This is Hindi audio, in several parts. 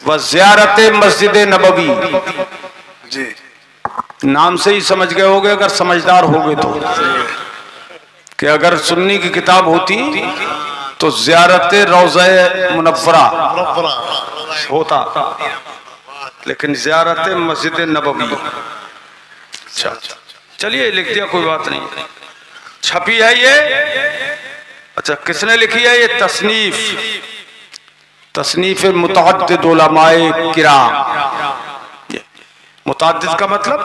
व ज़ियारत मस्जिद नबवी। जी नाम से ही समझ गए होगे अगर समझदार होगे तो, कि अगर सुन्नी की किताब होती तो ज़ियारत रोज़ा मुनव्वरा होता, लेकिन ज़ियारत मस्जिद नबवी। अच्छा चलिए लिख दिया, कोई बात नहीं। छपी है ये। अच्छा किसने लिखी है ये? तसनीफ मुतअद्दिद उलमाए किराम। मुतअद्दिद का मतलब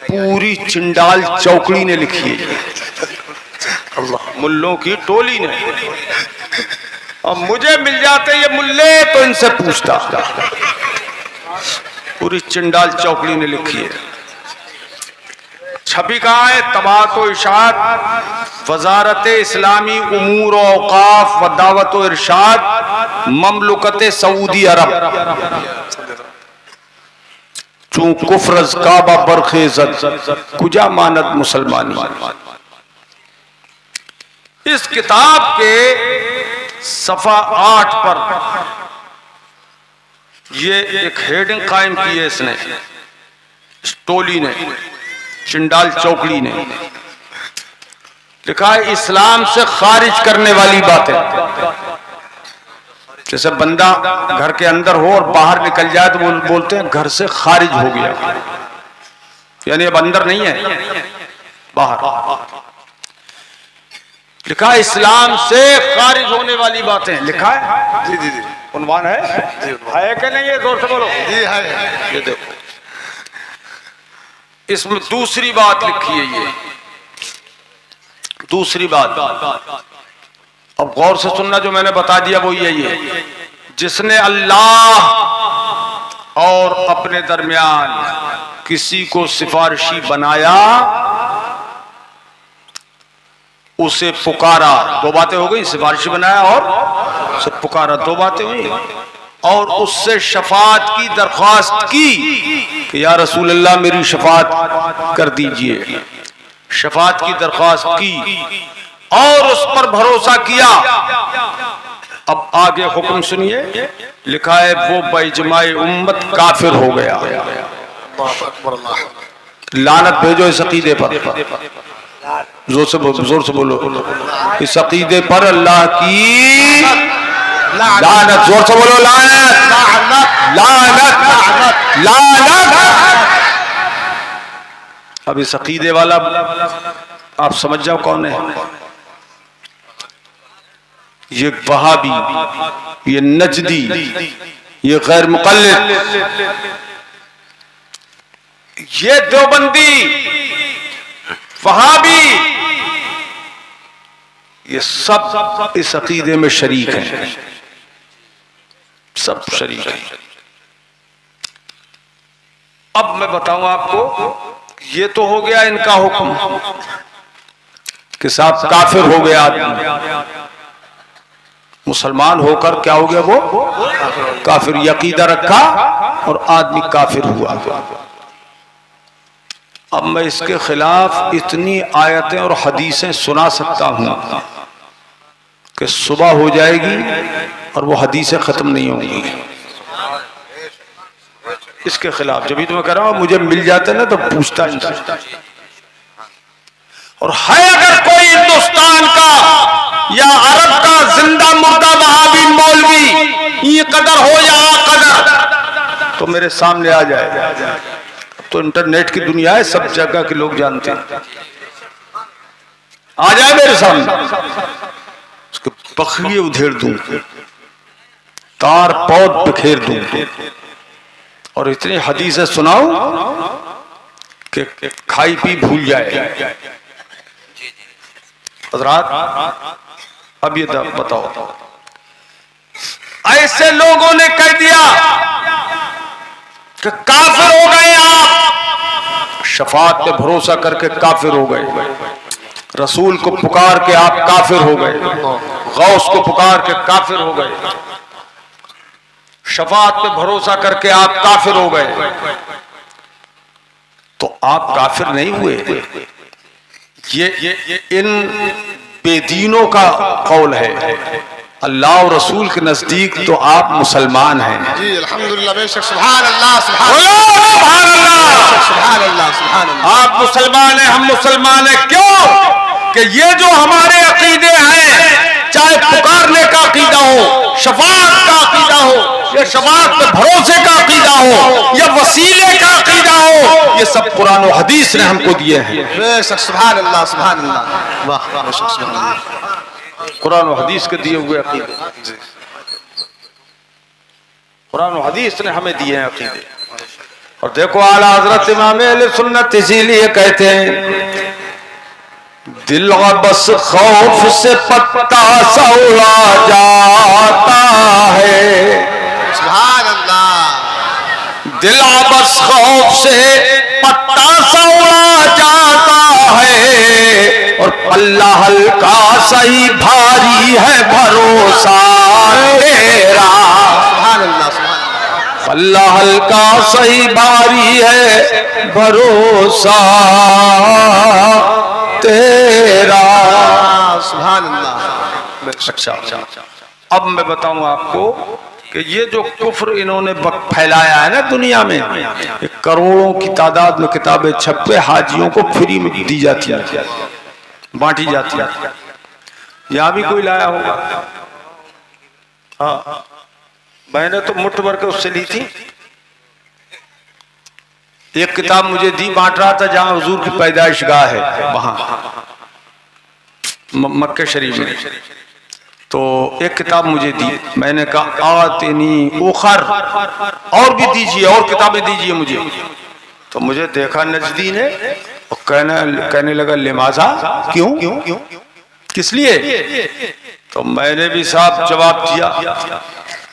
पूरी चिंडाल चौकड़ी ने लिखी है, मुल्लों की टोली ने। और मुझे मिल जाते ये मुल्ले तो इनसे पूछता। पूरी चिंडाल चौकड़ी ने लिखी है। छपी कहाँ है? तबात व इशात वजारत इस्लामी उमूर व औकाफ व दावत व इरशाद ममलुकत सऊदी अरब। चूँ कुफ्रज काबा बरखेजत कुजा मानत मुसलमानी। इस किताब के सफा 8 पर ये एक हेडिंग कायम की है इसने, टोली ने, चिंडाल चौकड़ी ने। लिखा है इस्लाम से खारिज करने वाली बातें। जैसे बंदा घर के अंदर हो और बाहर निकल जाए तो बोलते हैं घर से खारिज हो गया, यानी अब अंदर नहीं है, बाहर। लिखा है इस्लाम से खारिज होने वाली बातें। लिखा है जी जी जी उन्वान है कि नहीं? ये जोर से बोलो। जी है। ये देखो इसमें दूसरी बात लिखी है, ये दूसरी बात। अब गौर से सुनना, जो मैंने बता दिया वो ये जिसने अल्लाह और अपने दरमियान किसी को सिफारिशी बनाया उसे पुकारा। दो बातें हो गई, सिफारिशी बनाया और उसे पुकारा, दो बातें हुई। और उससे शफात की दरख्वास्त की कि या रसूल अल्लाह मेरी शफात कर दीजिए। शफात की दरख्वास्त की और उस पर भरोसा किया। अब आगे हुक्म सुनिए। लिखा है वो बेइजमाए उम्मत काफिर हो गया। लानत भेजो इस अकीदे पर, जोर से बोलो। इस अकीदे पर अल्लाह की लानत। जोर से बोलो लानत लानत लानत। अब इस अकीदे वाला आप समझ जाओ कौन है। ये वहाबी, ये नजदी, ये गैर मुक़ल्लिद, ये देवबंदी, वहाबी, ये सब इस अकीदे में शरीक हैं, सब शरीक हैं। अब मैं बताऊं आपको, ये तो हो गया इनका हुक्म कि साहब काफिर हो गया आदमी। मुसलमान होकर क्या हो गया? वो काफिर। यकीदा रखा और आदमी काफिर हुआ। अब मैं इसके खिलाफ इतनी आयतें और हदीसें सुना सकता हूं कि सुबह हो जाएगी और वो हदीसें खत्म नहीं होंगी इसके खिलाफ। जब भी तो मैं कह रहा हूं मुझे मिल जाते ना तो पूछता इनसे। और है अगर कोई हिंदुस्तान का या अरब का जिंदा मुर्दा वहाबी मौलवी ये कदर हो या कदर तो मेरे सामने आ जाए। तो इंटरनेट की दुनिया है, सब जगह के लोग जानते हैं। आ जाए मेरे सामने, उसके बखिए उधेड़ दूं, तार पौध बिखेर दूं और इतनी हदीसें सुनाऊं कि खाई पी भूल जाए। हज़रात अब ये बताओ, ऐसे लोगों ने कह दिया कि काफिर हो गए आप, शफात पे भरोसा करके काफिर हो गए, रसूल को पुकार के आप काफिर हो गए, गौस को पुकार के काफिर हो गए, शफात पे भरोसा करके आप काफिर हो गए। तो आप काफिर नहीं हुए, ये इन बेदीनों का कौल है। अल्लाह और रसूल के नजदीक तो आप मुसलमान हैं। जी अल्हम्दुलिल्लाह, बेशक। सुभान अल्लाह, सुभान अल्लाह। आप मुसलमान हैं, हम मुसलमान हैं। क्यों? कि ये जो हमारे अकीदे हैं, चाहे पुकारने का अकीदा हो, शफाअत का अकीदा हो, या शफाअत पे भरोसे का अकीदा हो, या वसीले का अकीदा हो, ये सब कुरान और हदीस ने हमको दिए हैं। बेशक। सुभान अल्लाह, सुभान अल्लाह। वाह, बेशक। सुभान अल्लाह। कुरान और हदीस के दिए हुए अकीदे, कुरान और हदीस ने हमें दिए हैं अकीदे। और देखो आला हजरत इमाम अहले सुन्नत इसीलिए कहते हैं, दिल बस खौफ से पत्ता सा उड़ा जाता है। सुभान अल्लाह। दिल बस खौफ से पत्ता सा उड़ा जाता है, और पल्ला हल्का सही भारी है भरोसा तेरा। सुभान अल्लाह, सुभान अल्लाह। पल्ला हल्का सही भारी है भरोसा तेरा। सुभान अल्लाह। अच्छा, अब मैं बताऊं आपको कि ये जो कुफ्र इन्होंने फैलाया है ना दुनिया में, करोड़ों की तादाद में किताबें छपे हाजियों को फ्री में दी जाती है, बांटी जाती है। यहां भी कोई लाया होगा? हाँ, मैंने तो मुट्ठ भर के उससे ली थी। एक किताब मुझे दी, बांट रहा था जहां हुजूर की पैदाइश गाह है, वहां मक्के शरीफ में। तो एक किताब मुझे दी, मैंने कहा आतिनी उखर, और भी दीजिए, और किताबें दीजिए मुझे। तो मुझे देखा नजदी ने और कहने लगा लिमाजा, क्यों, किस लिए? तो मैंने भी साहब जवाब दिया,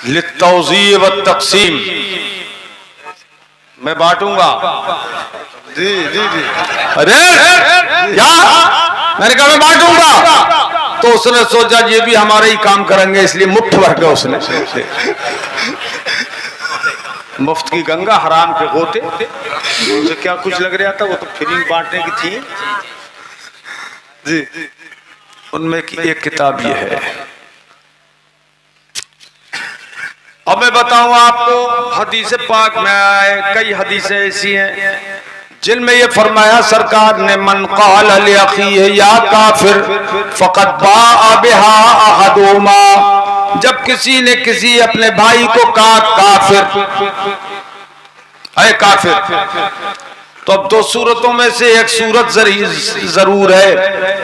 लित्तौज़ी व तक़सीम, मैं बांटूंगा। जी जी जी। अरे क्या? मैंने कहा मैं बांटूंगा। तो उसने सोचा ये भी हमारा ही काम करेंगे, इसलिए मुफ्त भर के उसने मुफ्त की गंगा हराम के गोते, उसे क्या कुछ लग रहा था, वो तो फ्री बांटने की थी। जी, उनमें की एक किताब ये है। अब मैं बताऊं आपको, हदीस पाक में आए कई हदीसें ऐसी हैं जिनमें ये फरमाया सरकार ने, मन क़ाल लि अख़ीहि या काफिर फ़क़द बाअ बिहा अहदुहुमा। जब किसी ने किसी अपने भाई को कहा काफिर, अरे काफिर, तो अब दो सूरतों में से एक सूरत जरूर है,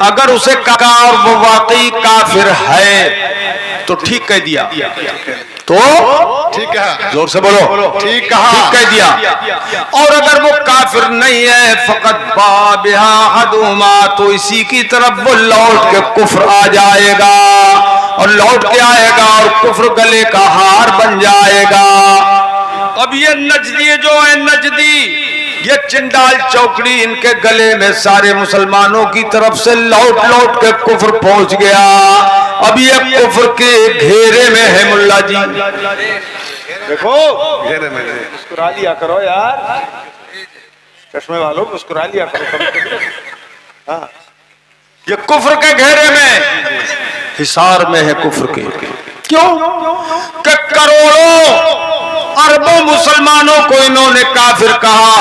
अगर उसे कहा और वो वाकई काफिर है तो ठीक कह दिया, तो ठीक है, जोर से बोलो, ठीक कहा, ठीक कह दिया। और अगर वो काफिर नहीं है, फकत बाबिहा हदुमा, तो इसी की तरफ वो लौट के कुफ्र आ जाएगा, और लौट के आएगा और कुफ्र गले का हार बन जाएगा। अब ये नजदी जो है, नजदी ये चिंडाल चौकड़ी, इनके गले में सारे मुसलमानों की तरफ से लौट लौट के कुफ्र पहुंच गया। अब ये कुफ्र के घेरे में है मुल्ला जी, देखो घेरे में। मुस्कुरा लिया करो यार, चश्मे वालों मुस्कुरा लिया करो। हाँ, ये कुफ्र के घेरे में, हिसार में है कुफ्र के। क्यों? कि करोड़ों अरबों मुसलमानों को इन्होंने काफिर कहा,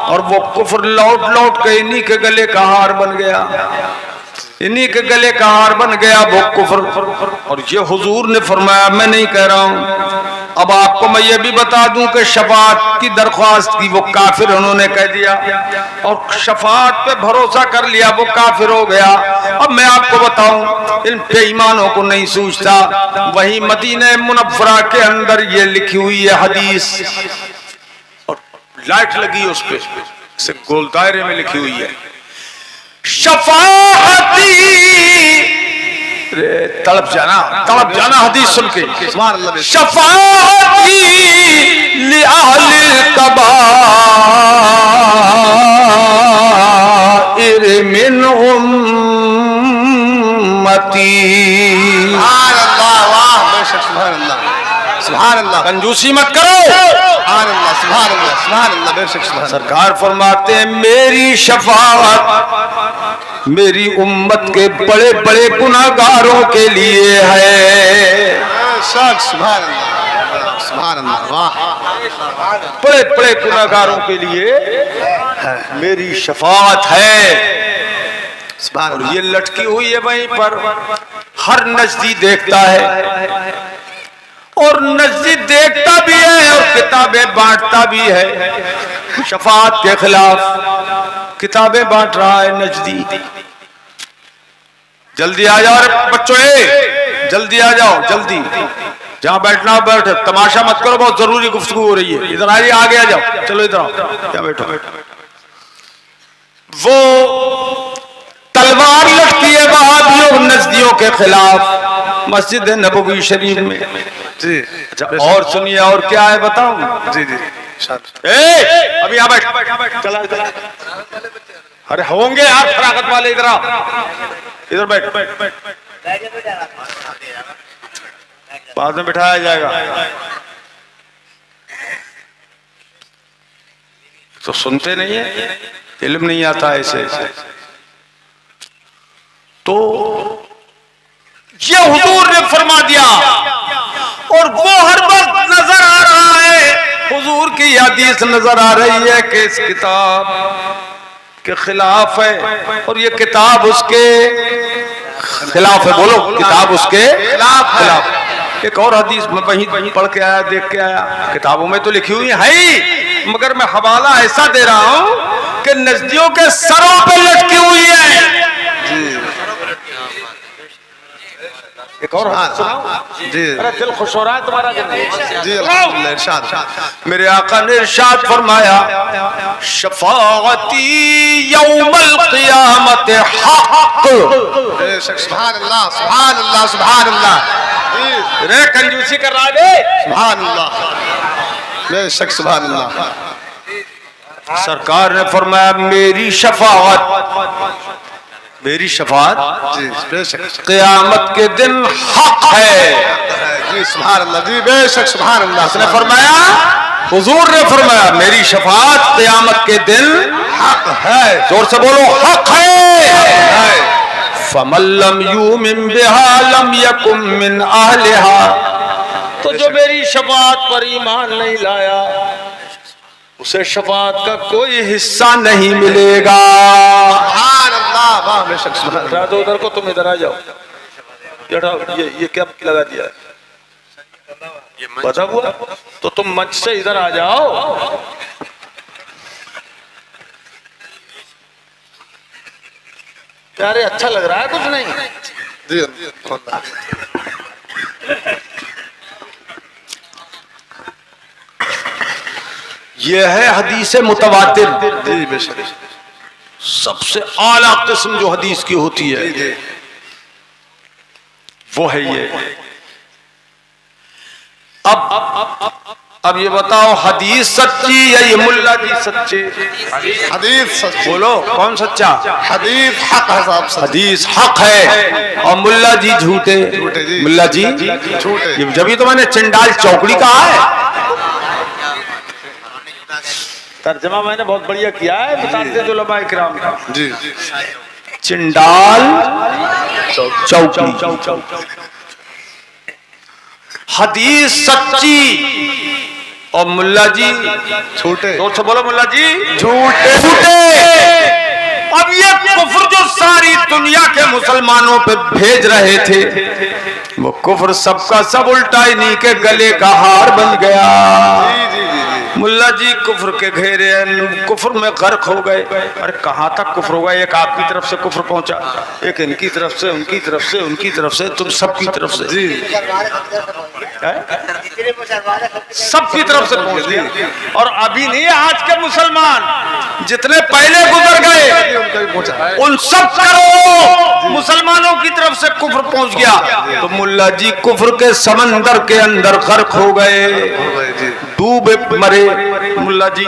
और वो कुफ्र लौट लौट के इन्हीं के गले का हार बन गया, इन्हीं के गले का हार बन गया वो कुफ्र। और ये हुजूर ने फरमाया, मैं नहीं कह रहा हूं। अब आपको मैं ये भी बता दूं कि शफाअत की दरख्वास्त की, वो काफिर उन्होंने कह दिया, और शफाअत पे भरोसा कर लिया, वो काफिर हो गया। अब मैं आपको बताऊं, इन बेईमानों को नहीं सूझता। वही मदीने मुनव्वरा के अंदर ये लिखी हुई है हदीस, और लाइट लगी उस पे, से गोल दायरे में लिखी हुई है, शफाअती, तड़प जाना हदीस सुन के, शफाअती लि अहलिल कबाइर मिन उम्मती। सुभान अल्लाह, वाह, बेशक, सुभान अल्लाह, सुभान अल्लाह। कंजूसी मत करो, सुभान अल्लाह, सुभान अल्लाह, सुभान अल्लाह, बेशक, सुभान। सरकार फरमाते हैं, मेरी शफाअत मेरी उम्मत के बड़े बड़े गुनाहगारों के लिए है। सुभान अल्लाह, सुभान अल्लाह, वाह। बड़े बड़े गुनाहगारों के लिए मेरी शफाअत है। सुभान और अल्लाह। ये लटकी हुई है वहीं पर, हर नजदी देखता है और नजदी देखता भी है और किताबें बांटता भी है। शफाअत के खिलाफ किताबें बांट रहा है नजदी। जल्दी आ जाओ रे बच्चों, जल्दी आ जाओ, जल्दी। जहां बैठना हो बैठो, तमाशा मत करो, बहुत जरूरी गुफ्तगू हो रही है। इधर आइए, आगे आ जाओ, चलो इधर आओ, क्या बैठो। वो तलवार लटकी है वहाबियों नजदियों के खिलाफ मस्जिद नबवी शरीफ में। जी अच्छा, और सुनिए और क्या है बताऊं? जी जी। अभी यहाँ बैठ, चला। अरे होंगे यार फरागत वाले, इधर आओ, इधर बैठ। बाद में बिठाया जाएगा। तो सुनते नहीं है, इल्म नहीं आता ऐसे। तो ये हुजूर ने फरमा दिया और वो हर वक्त नजर आ रहा है, हुजूर की हदीस नजर आ रही है कि इस किताब के खिलाफ है और ये किताब उसके खिलाफ है। बोलो, किताब उसके खिलाफ। एक और हदीस में वहीं पढ़ के आया, देख के आया, किताबों में तो लिखी हुई है ही, मगर मैं हवाला ऐसा दे रहा हूं कि नजदियों के सरों पे लटकी हुई है। एक और जी अरे दिल खुश हो रहा है तुम्हारा। जी अल्हम्दुलिल्लाह। इरशाद। मेरे आका ने इरशाद फरमाया, शफाअती यौमल क़ियामत हक़। सुभान अल्लाह, सुभान अल्लाह, सुभान अल्लाह। रे कंजूसी कर रहा है, सुभान अल्लाह, बेशक सुभान अल्लाह। सरकार ने फरमाया मेरी शफाअत, मेरी शफाअत जी बेशक क़यामत के दिन हक है। जी सुभान अल्लाह, जी बेशक सुभान अल्लाह। उसने फरमाया, हुजूर ने फरमाया मेरी शफाअत क़यामत के दिन हक है। जोर से बोलो, हक है। फमन लम युमिन बिहा लम यकुम मिन अहलिहा। तो जो मेरी शफाअत पर ईमान नहीं लाया उसे शफाअत का कोई हिस्सा नहीं मिलेगा। सुभान अल्लाह, वाह बेशक सुभान अल्लाह। तो उधर को, तुम इधर आ जाओ। ये क्या लगा दिया है? पता हुआ तो तुम मंच से इधर आ जाओ। प्यारे, अच्छा लग रहा है कुछ नहीं? जी ये है हदीस मुतवातिर। जी बेशक। सबसे आला किस्म जो हदीस की होती है जी जी। वो है ये। अब ये बताओ, हदीस सच्ची या ये मुल्ला जी सच्चे? हदीस सच। बोलो कौन सच्चा? हदीस हक है साहब, सच। हदीस हक है और मुल्ला जी झूठे। झूठे जी। मुल्ला जी झूठे। ये जब ही तो मैंने चंडाल चौकड़ी कहा है। तर्जमा मैंने बहुत बढ़िया किया है, बताते जो उलमा इकराम का। जी चंडाल चौकड़ी। हदीस सच्ची और मुल्ला जी झूठे। जोर से बोलो, मुल्ला जी झूठे। अब ये कुफ्र जो सारी दुनिया के मुसलमानों पे भेज रहे थे, वो कुफ्र सबका सब उल्टा इन्हीं के गले का हार बन गया। जी जी जी। मुल्ला जी कुफ्र के घेरे, कुफ्र में गर्क हो गए। अरे कहाँ तक कुफ्र होगा? एक आपकी तरफ से कुफ्र पहुंचा, एक इनकी तरफ से, उनकी तरफ से, उनकी तरफ से, तुम सबकी तरफ से। जी सबकी तरफ से पहुंच गया। और अभी नहीं, आज के मुसलमान जितने पहले गुजर गए उन सब करोड़ों मुसलमानों की तरफ से कुफ्र पहुंच गया। तो मुल्ला जी कुफ्र के समंदर के अंदर गर्क हो गए, डूबे मरे मुल्ला जी।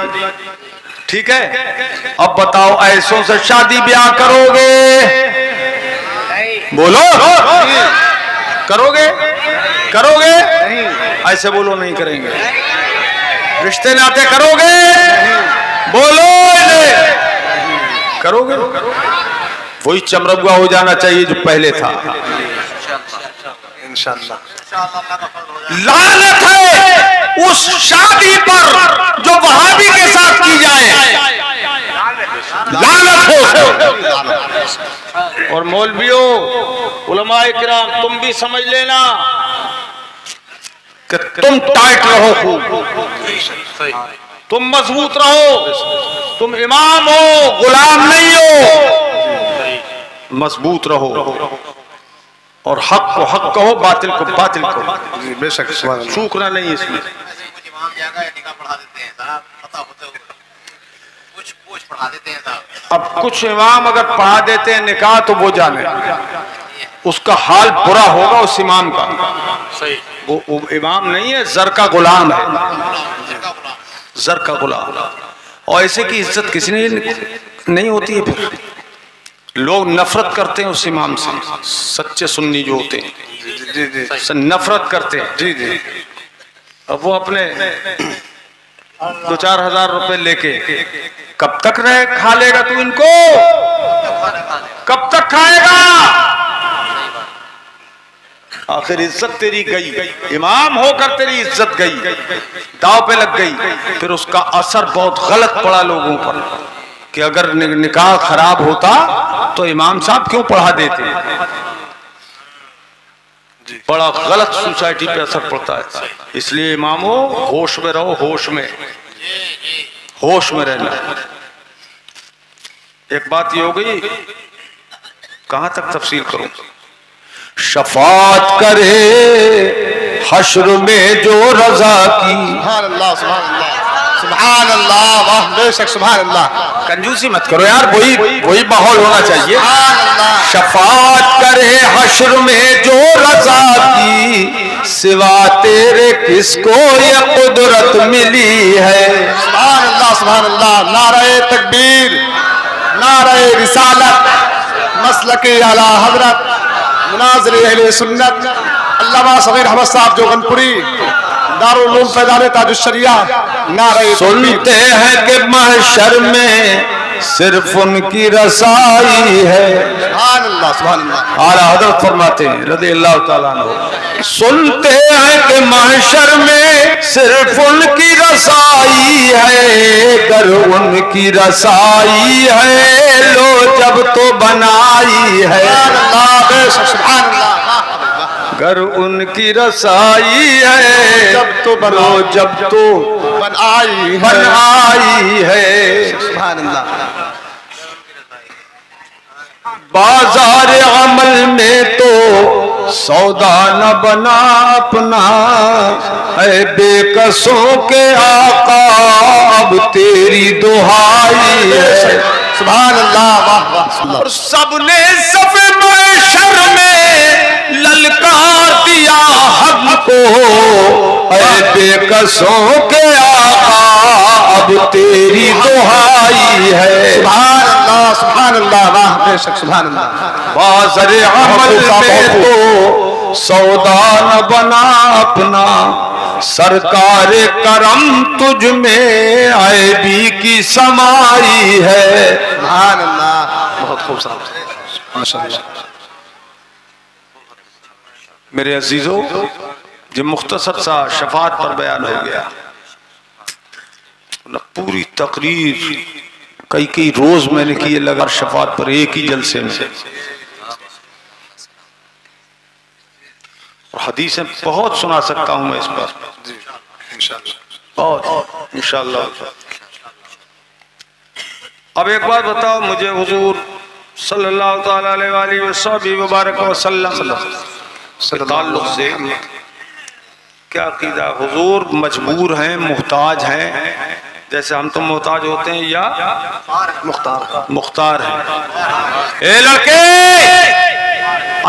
ठीक है, अब बताओ ऐसों से शादी ब्याह करोगे? बोलो, करोगे? करोगे? ऐसे बोलो, नहीं करेंगे। रिश्ते नाते करोगे? बोलो, करोगे? वही चमरबुआ हो जाना चाहिए जो पहले था। इंशाअल्लाह। लानत है उस शादी पर जो वहाबी के साथ की जाए, लानत हो। और मौलवियों, उलमाए किराम, तुम भी समझ लेना कि तुम टाइट रहो, खूब तुम मजबूत रहो, तुम इमाम हो, गुलाम नहीं हो, मजबूत रहो और हक को हक कहो, बातिल को बातिल कहो। जी बेशक, सुभान अल्लाह। चूकना नहीं है इसमें। कुछ इमाम जाएगा या निकाह पढ़ा देते हैं साहब, पता होते हुए कुछ पढ़ा देते हैं साहब। अब कुछ इमाम अगर पढ़ा देते हैं निकाह तो वो जाने, उसका हाल बुरा होगा उस इमाम का। सही। वो इमाम नहीं है, जर का गुलाम है, जर का गुलाम। और ऐसे की इज्जत किसी ने नहीं होती है। फिर लोग नफरत करते हैं उस इमाम से, सच्चे सुन्नी जो होते हैं जी जी से नफरत करते हैं। जी जी। अब वो अपने 2-4 हजार रुपए लेके कब तक रहे खा लेगा तू इनको, कब तक खाएगा? आखिर इज्जत तेरी गई, इमाम होकर तेरी इज्जत गई, दाव पे लग गई। फिर उसका असर बहुत गलत पड़ा लोगों पर कि अगर निकाह खराब होता तो इमाम साहब क्यों पढ़ा देते। बड़ा गलत सोसाइटी पे असर पड़ता है। इसलिए इमामों, होश में रहो, होश में, होश में रहना। एक बात ये हो गई, कहां तक तफसील करूं? शफात करे हश्र में जो रजा की। सुभान अल्लाह, सुभान अल्लाह, सुभान अल्लाह, वाह बेशक, सुभान अल्लाह। कंजूसी मत करो यार, वही माहौल होना चाहिए। शफात करे हश्र में जो रजा की, सिवा तेरे किसको ये कुदरत मिली है। सुभान अल्लाह, सुभान अल्लाह। नारे तकबीर, नारे रिसालत, मसलके आला हजरत मुनाज़िर अहले सुन्नत अल्लामा सगीर अहमद साहब जोगनपुरी, दारुल उलूम फैज़ान ताजुश शरिया। नारे सुनते हैं कि महशर में सिर्फ उनकी रसाई है। सुभान अल्लाह, सुभान अल्लाह। आला हज़रत फरमाते हैं रज़ियल्लाहु ताला अन्हु, सुनते हैं कि महशर में सिर्फ उनकी रसाई है, कर उनकी रसाई है लो जब तो बनाई है। अल्लाह बेशक, सुभान अल्लाह। घर उनकी रसाई है जब तो लो जब तो बनाई बनाई है। सुभान अल्लाह। बाजार अमल में तो सौदा न बना अपना, ऐ बेकसों के आका अब तेरी दुहाई है। सुभान अल्लाह, वाह वाह। और सबने सफ़े महशर में ललकार दिया हमको, ऐ बेकसों के आका अब तेरी दुहाई है। सुभान अल्लाह, सुभान अल्लाह, वाह बेशक, सुभान अल्लाह। बाज़र अमल में तो सौदा न बना अपना, सरकार करम तुझ में ऐबी की समाई है। सुभान अल्लाह, बहुत खूबसूरत, माशाअल्लाह। मेरे अजीजों, जो मुख्तसर सा शफात पर बयान हो गया, पूरी तकरीर कई रोज मैंने किए लगा शफात पर एक ही जलसे में। और हदीसें बहुत सुना सकता हूं मैं इस पर, और इंशाअल्लाह। अब एक बात बताओ मुझे, हुजूर सल्लल्लाहु ताला अलैहि वसल्लम से ताल्लुक से क्या अकीदा? हुजूर मजबूर हैं, मुहताज हैं, जैसे हम तो मोहताज होते हैं, या मुख्तार है। ए लड़के,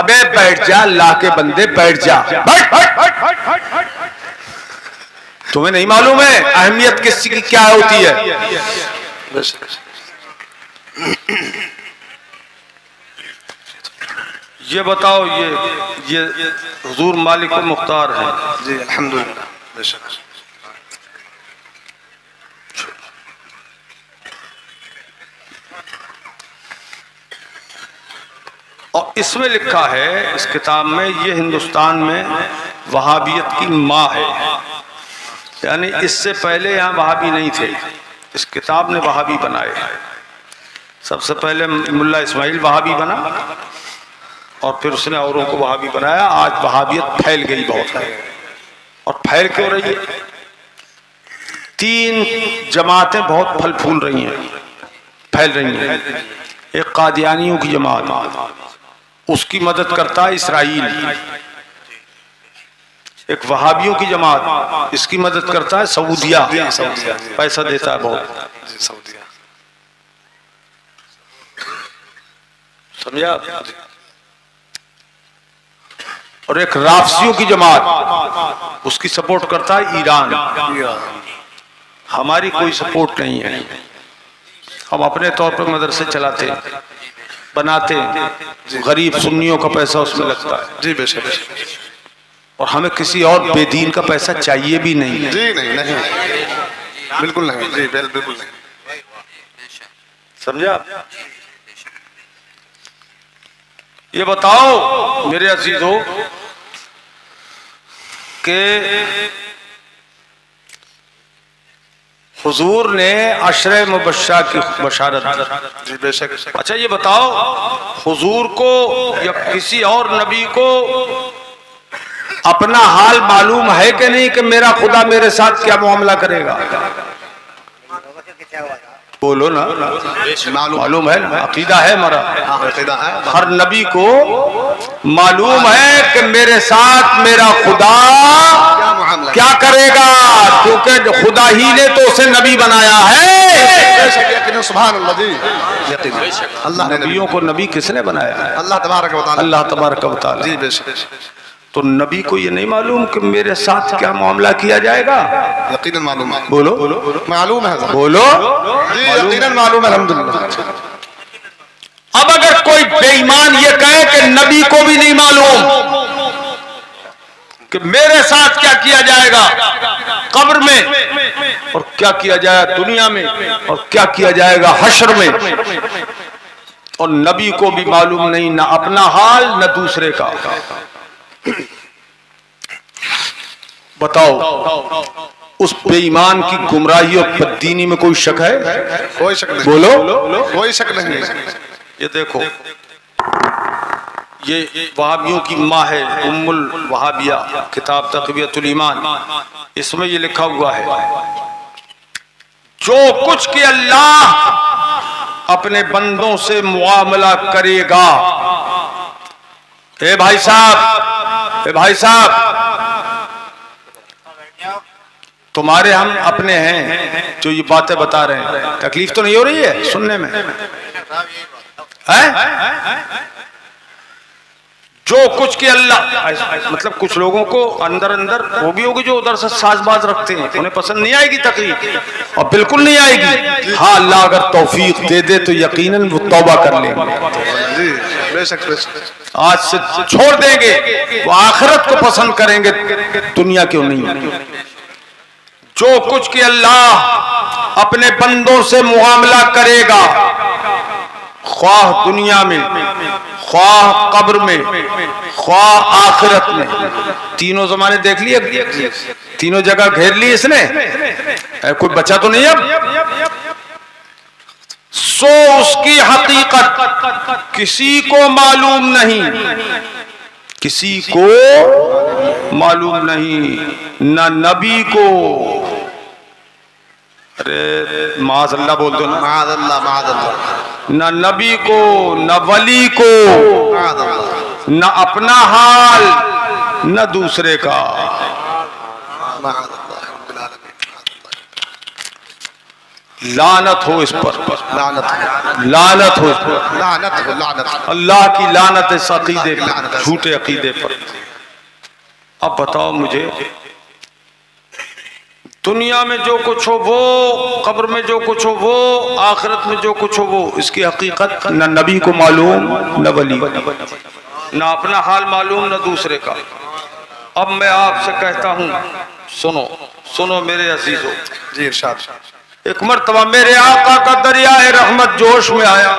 अबे बैठ जा, अल्लाह के बंदे बैठ जा, बैठ। तुम्हें नहीं मालूम है अहमियत किसी की क्या होती है? ये बताओ, ये हुजूर मालिक मुख्तार है। जी अल्हम्दुलिल्लाह, बेशक। इसमें लिखा है इस किताब में, ये हिंदुस्तान में वहाबियत की माँ है, यानी इससे पहले यहाँ वहाबी नहीं थे, इस किताब ने वहाबी बनाए। सबसे पहले मुल्ला इस्माइल वहाबी बना और फिर उसने औरों को वहाबी बनाया। आज वहाबियत फैल गई बहुत है, और फैल क्यों रही है? 3 जमातें बहुत फल फूल रही हैं, फैल रही हैं। एक कादियानियों की जमात, उसकी मदद करता है इसराइल। एक वहाबियों की जमात, इसकी मदद करता है सऊदिया, पैसा देता है बहुत, समझा? और एक राफसियों की जमात, उसकी सपोर्ट करता है ईरान। हमारी कोई सपोर्ट नहीं है, हम अपने तौर पर मदरसे चलाते बनाते, गरीब सुन्नियों का पैसा उसमें लगता है जी बेशक, और हमें किसी और बेदीन का पैसा चाहिए भी नहीं है। जी नहीं, बिल्कुल नहीं जी, बिल्कुल नहीं, समझा? ये बताओ मेरे अजीजों के हुजूर ने अशरे मुबश्शरा की बशारत। जी बेशक। अच्छा ये बताओ, हुजूर को या किसी और नबी को अपना हाल मालूम है कि नहीं कि मेरा खुदा मेरे साथ क्या मामला करेगा? बोलो ना, मालूम है ना? अकीदा है हमारा, हर नबी को मालूम है कि मेरे साथ मेरा खुदा क्या करेगा, क्योंकि खुदा ही ने तो उसे नबी बनाया है। सुभान अल्लाह जी, अल्लाह ने नबियों को नबी किसने बनाया है? अल्लाह तबारक व तआला, अल्लाह तबारक व तआला जी बेशक। तो नबी को ये नहीं मालूम कि मेरे साथ क्या मामला किया जाएगा? यकीनन मालूम है। बोलो, मालूम है, बोलो जी यकीनन मालूम है, अल्हम्दुलिल्लाह। अब अगर कोई बेईमान ये कहे कि नबी को भी नहीं मालूम कि मेरे साथ क्या किया जाएगा कब्र में, और क्या किया जाएगा दुनिया में, और क्या किया जाएगा हश्र में, और नबी को भी मालूम नहीं, ना अपना हाल न दूसरे का, बताओ उस बेईमान की गुमराही और बददीनी में कोई शक है? कोई शक नहीं, बोलो, कोई शक नहीं। ये देखो, ये वहाबियों की माँ है, उम्मुल वहाबिया, किताब तक़वियतुल ईमान, इसमें ये लिखा हुआ है, जो कुछ कि अल्लाह अपने बंदों से मुआमला करेगा। ए भाई साहब, ए भाई साहब, तुम्हारे हम अपने हैं जो ये बातें बता रहे हैं, तकलीफ तो नहीं हो रही है सुनने में? है? जो कुछ के अल्लाह, मतलब कुछ लोगों को अंदर अंदर वो भी होगी जो उधर से साजबाज रखते हैं, उन्हें पसंद नहीं आएगी तकलीफ, और बिल्कुल नहीं आएगी। हाँ, अल्लाह अगर तौफीक दे दे तो यकीनन वो तौबा कर लेंगे, जी बेशक बेशक, आज से छोड़ देंगे, वो आखिरत को पसंद करेंगे, दुनिया क्यों नहीं। जो कुछ कि अल्लाह अपने बंदों से मुआमला करेगा, ख्वाह दुनिया में, ख्वाह कब्र में, ख्वाह आखिरत में, तीनों जमाने देख लिए, तीनों जगह घेर ली इसने, कोई बचा तो नहीं अब। सो उसकी हकीकत किसी को मालूम नहीं, किसी को मालूम नहीं, न नबी को, अरे माज़अल्लाह बोल दो ना, माज़अल्लाह माज़अल्लाह, न नबी को, न वली को, न अपना हाल न दूसरे का। लानत हो इस पर, लानत हो इस पर, लानत, अल्लाह की लानत इस अकीदे पर, झूठे अकीदे पर। अब बताओ मुझे, दुनिया में जो कुछ हो वो, कब्र में जो कुछ हो वो, आखिरत में जो कुछ हो वो, इसकी हकीकत न नबी को मालूम न वली, न अपना हाल मालूम न दूसरे का। अब मैं आपसे कहता हूँ, सुनो सुनो मेरे अजीजों, जी इरशाद। एक मर्तबा मेरे आका का दरियाए रहमत जोश में आया,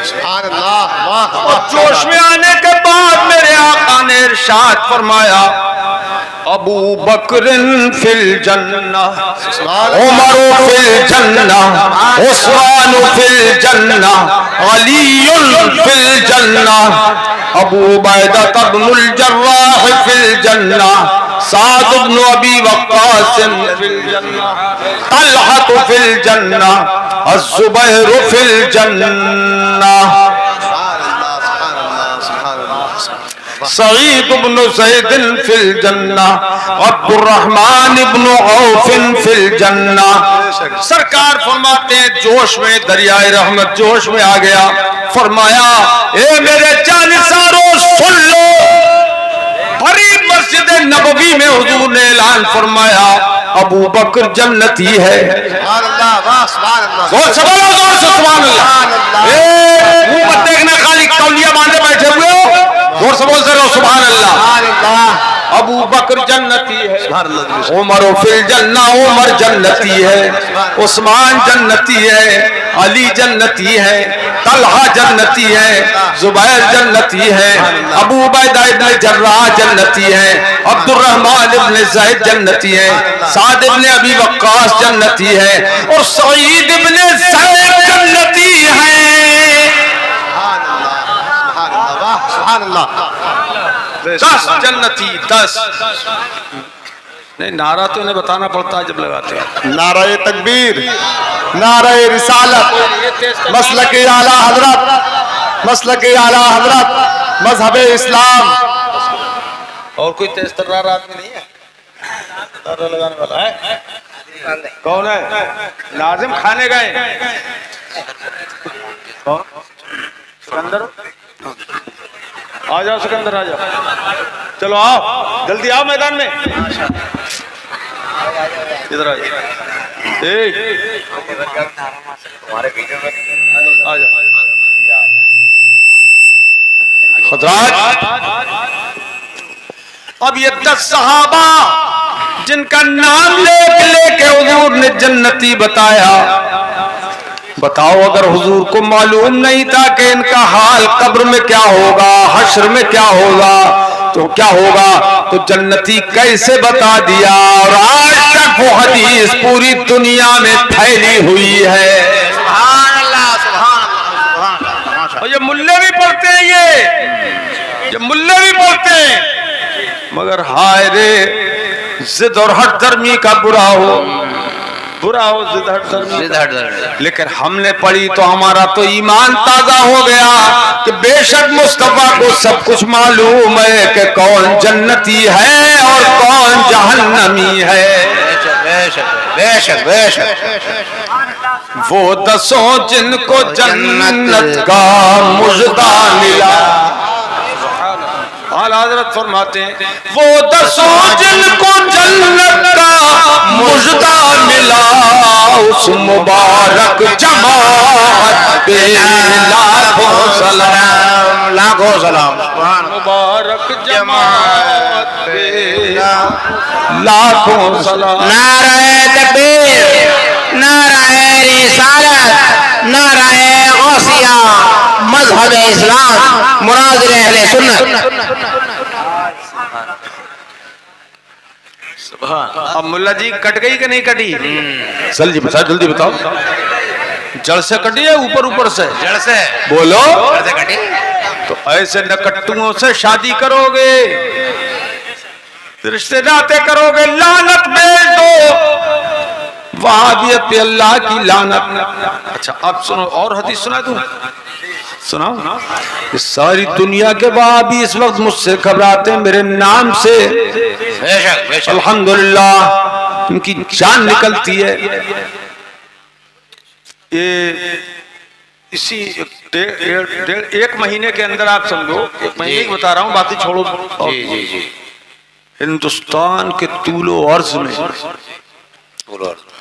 सुभान अल्लाह, वाह। और जोश में आने के बाद मेरे आका ने इरशाद फरमाया, अबू बकरिन फिल जन्ना, उमर फिल जन्ना, उस्मान फिल जन्ना, अली फिल जन्ना, अबू उबैदा इब्नुल जर्राह फिल जन्ना, साद इब्न अबी वक्कास फिल जन्ना, तलहा फिल जन्ना, अज़्ज़ुबैर फिल जन्ना, सईद इब्न ज़ैद फिल जन्ना, अब्दुर्रहमान इब्न औफ फिल जन्ना। सरकार फरमाते हैं जोश में दरियाए रहमत जोश में आ गया, फरमाया ए मेरे जानिसारों सुन लो, बड़ी मस्जिद नबवी में हुजूर ने ऐलान फरमाया अबू बकर जन्नती है। सुभान अल्लाह, वाह, सुभान अल्लाह। जोर से बोलो, जोर से सुभान अल्लाह। मुंह मत देखना, खाली तौलिया बांधे बैठे हुए हो, जोर से बोलते रहो सुभान अल्लाह। सुभान अल्लाह। अबू बकर जन्नती है, उमर फिल जन्ना, उमर जन्नती है, उस्मान जन्नती है, अली जन्नती है, तलहा जन्नती है, जुबैर जन्नती है, अबू उबैदा इब्न जर्राह जन्नती है, अब्दुर्रहमान इब्न ज़ैद जन्नती है, साद इब्न अबी वक्कास जन्नती है और सईद इब्न ज़ैद जन्नती है। सुभान अल्लाह। 10 जन्नती, 10 नहीं, नारा तो इन्हें बताना पड़ता है जब लगाते हैं। नाराए तकबीर, नाराए रिसालत, मसलक आला हजरत, मसलक आला हजरत, मजहब इस्लाम। और कोई तेज तर्रार आदमी नहीं है नारा लगाने वाला है? कौन है? नाजिम खाने गए कौन? सिकंदर, आ जाओ सिकंदर, आ जाओ, चलो आओ, जल्दी आओ मैदान में, इधर आ जाओ, तुम्हारे वीडियो में आ जाओ हज़रात। अब ये 10 सहाबा जिनका नाम लेके हुजूर ने जन्नती बताया, बताओ अगर हुजूर को मालूम नहीं था कि इनका हाल कब्र में क्या होगा, हश्र में क्या होगा, तो क्या होगा, तो जन्नती कैसे बता दिया। और आज तक वो हदीस पूरी दुनिया में फैली हुई है। सुभान अल्लाह, सुभान अल्लाह, सुभान अल्लाह। और ये मुल्ले भी पढ़ते हैं, ये मुल्ले भी पढ़ते हैं, मगर हाय रे जिद और हट धर्मी का बुरा हो जिद हट धर्मी। लेकिन हमने पढ़ी तो हमारा तो ईमान ताजा हो गया कि बेशक मुस्तफा को सब कुछ मालूम है कि कौन जन्नती है और कौन जहन्नमी है। बेशक बेशक बेशक। वो 10 जिनको जन्नत का मुजदा मिला, आला हज़रत फरमाते हैं वो 10 जिनको जन्नत का मुजदा मिला, उस मुबारक जमात पे लाखों सलाम, लाखों सलाम। मुबारक जमात पे लाखों सलाम। नाराए तकबीर, नाराए रिसालत, नाराए गौसिया, मजहब इस्लाम, मुनाज़िर अहले सुन्नत। अब मुल्ला जी कट गई कि नहीं कटी? चल जी बता, जल्दी बताओ, जड़ से कटी है ऊपर ऊपर से? जड़ से बोलो। जड़ से कटी। तो ऐसे नकट्टुओं से शादी करोगे, रिश्ते नाते करोगे, लानत भेज दो, वहाबियत पे अल्लाह की लानत। अच्छा अब सुनो, और हदीस सुना दूं? सुनाओ। इस सारी दुनिया के वहाबी इस वक्त मुझसे घबराते हैं मेरे नाम से। बेशक बेशक। अल्हम्दुलिल्लाह उनकी जान निकलती है। ये इसी एक महीने के अंदर, आप समझो 1 महीने की बता रहा हूँ, बाकी छोड़ो। जी जी जी। हिंदुस्तान के तूलो अर्ज में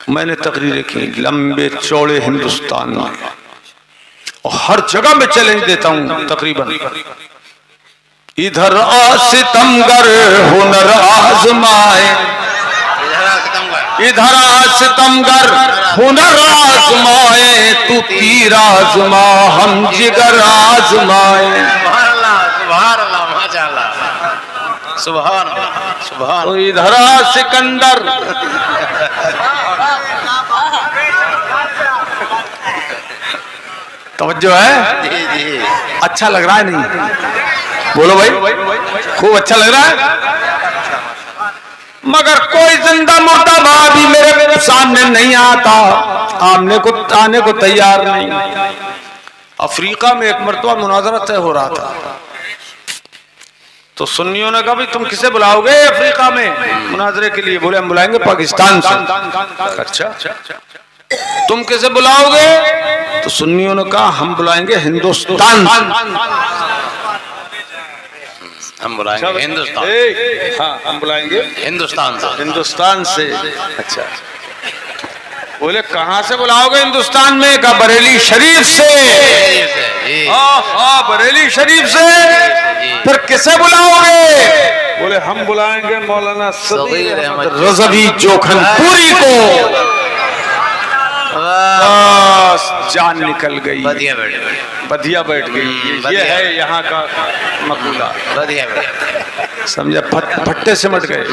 मैंने तकरीरें की, लंबे चौड़े हिंदुस्तान में, और हर जगह में चैलेंज देता हूँ तकरीबन। इधर आ सितमगर हुनर आजमाए, इधर सितमगर हुनर आजमाए, तू तीर आजमा हम जिगर आजमाए। सुभान अल्लाह माशाअल्लाह सुभान सुभान। तो इधर सिकंदर तवज्जो है, जी जी अच्छा लग रहा है नहीं? बोलो भाई, खूब अच्छा लग रहा है। मगर कोई जिंदा मुर्दा भी मेरे सामने नहीं आता, आने को तैयार नहीं। अफ्रीका में एक मर्तबा मुनाजरा तय हो रहा था, तो सुन्नियों ने कहा भाई तुम किसे बुलाओगे अफ्रीका में मुनाजरे के लिए? बोले हम बुलाएंगे पाकिस्तान से। अच्छा, तुम किसे बुलाओगे? तो सुन्नियों ने कहा हम बुलाएंगे हिंदुस्तान। हम बुलाएंगे हिंदुस्तान। हाँ, हम बुलाएंगे हिंदुस्तान से। अच्छा, बोले कहाँ से बुलाओगे हिंदुस्तान में? कहा बरेली शरीफ से। हाँ, बरेली शरीफ से। फिर किसे बुलाओगे? बोले हम बुलाएंगे मौलाना सदीर अहमद रज़वी जोखनपुरी को। बस जान निकल गई, बधिया बैठ गई। ये है यहाँ का मकूला, समझा? फट्टे सिमट गए।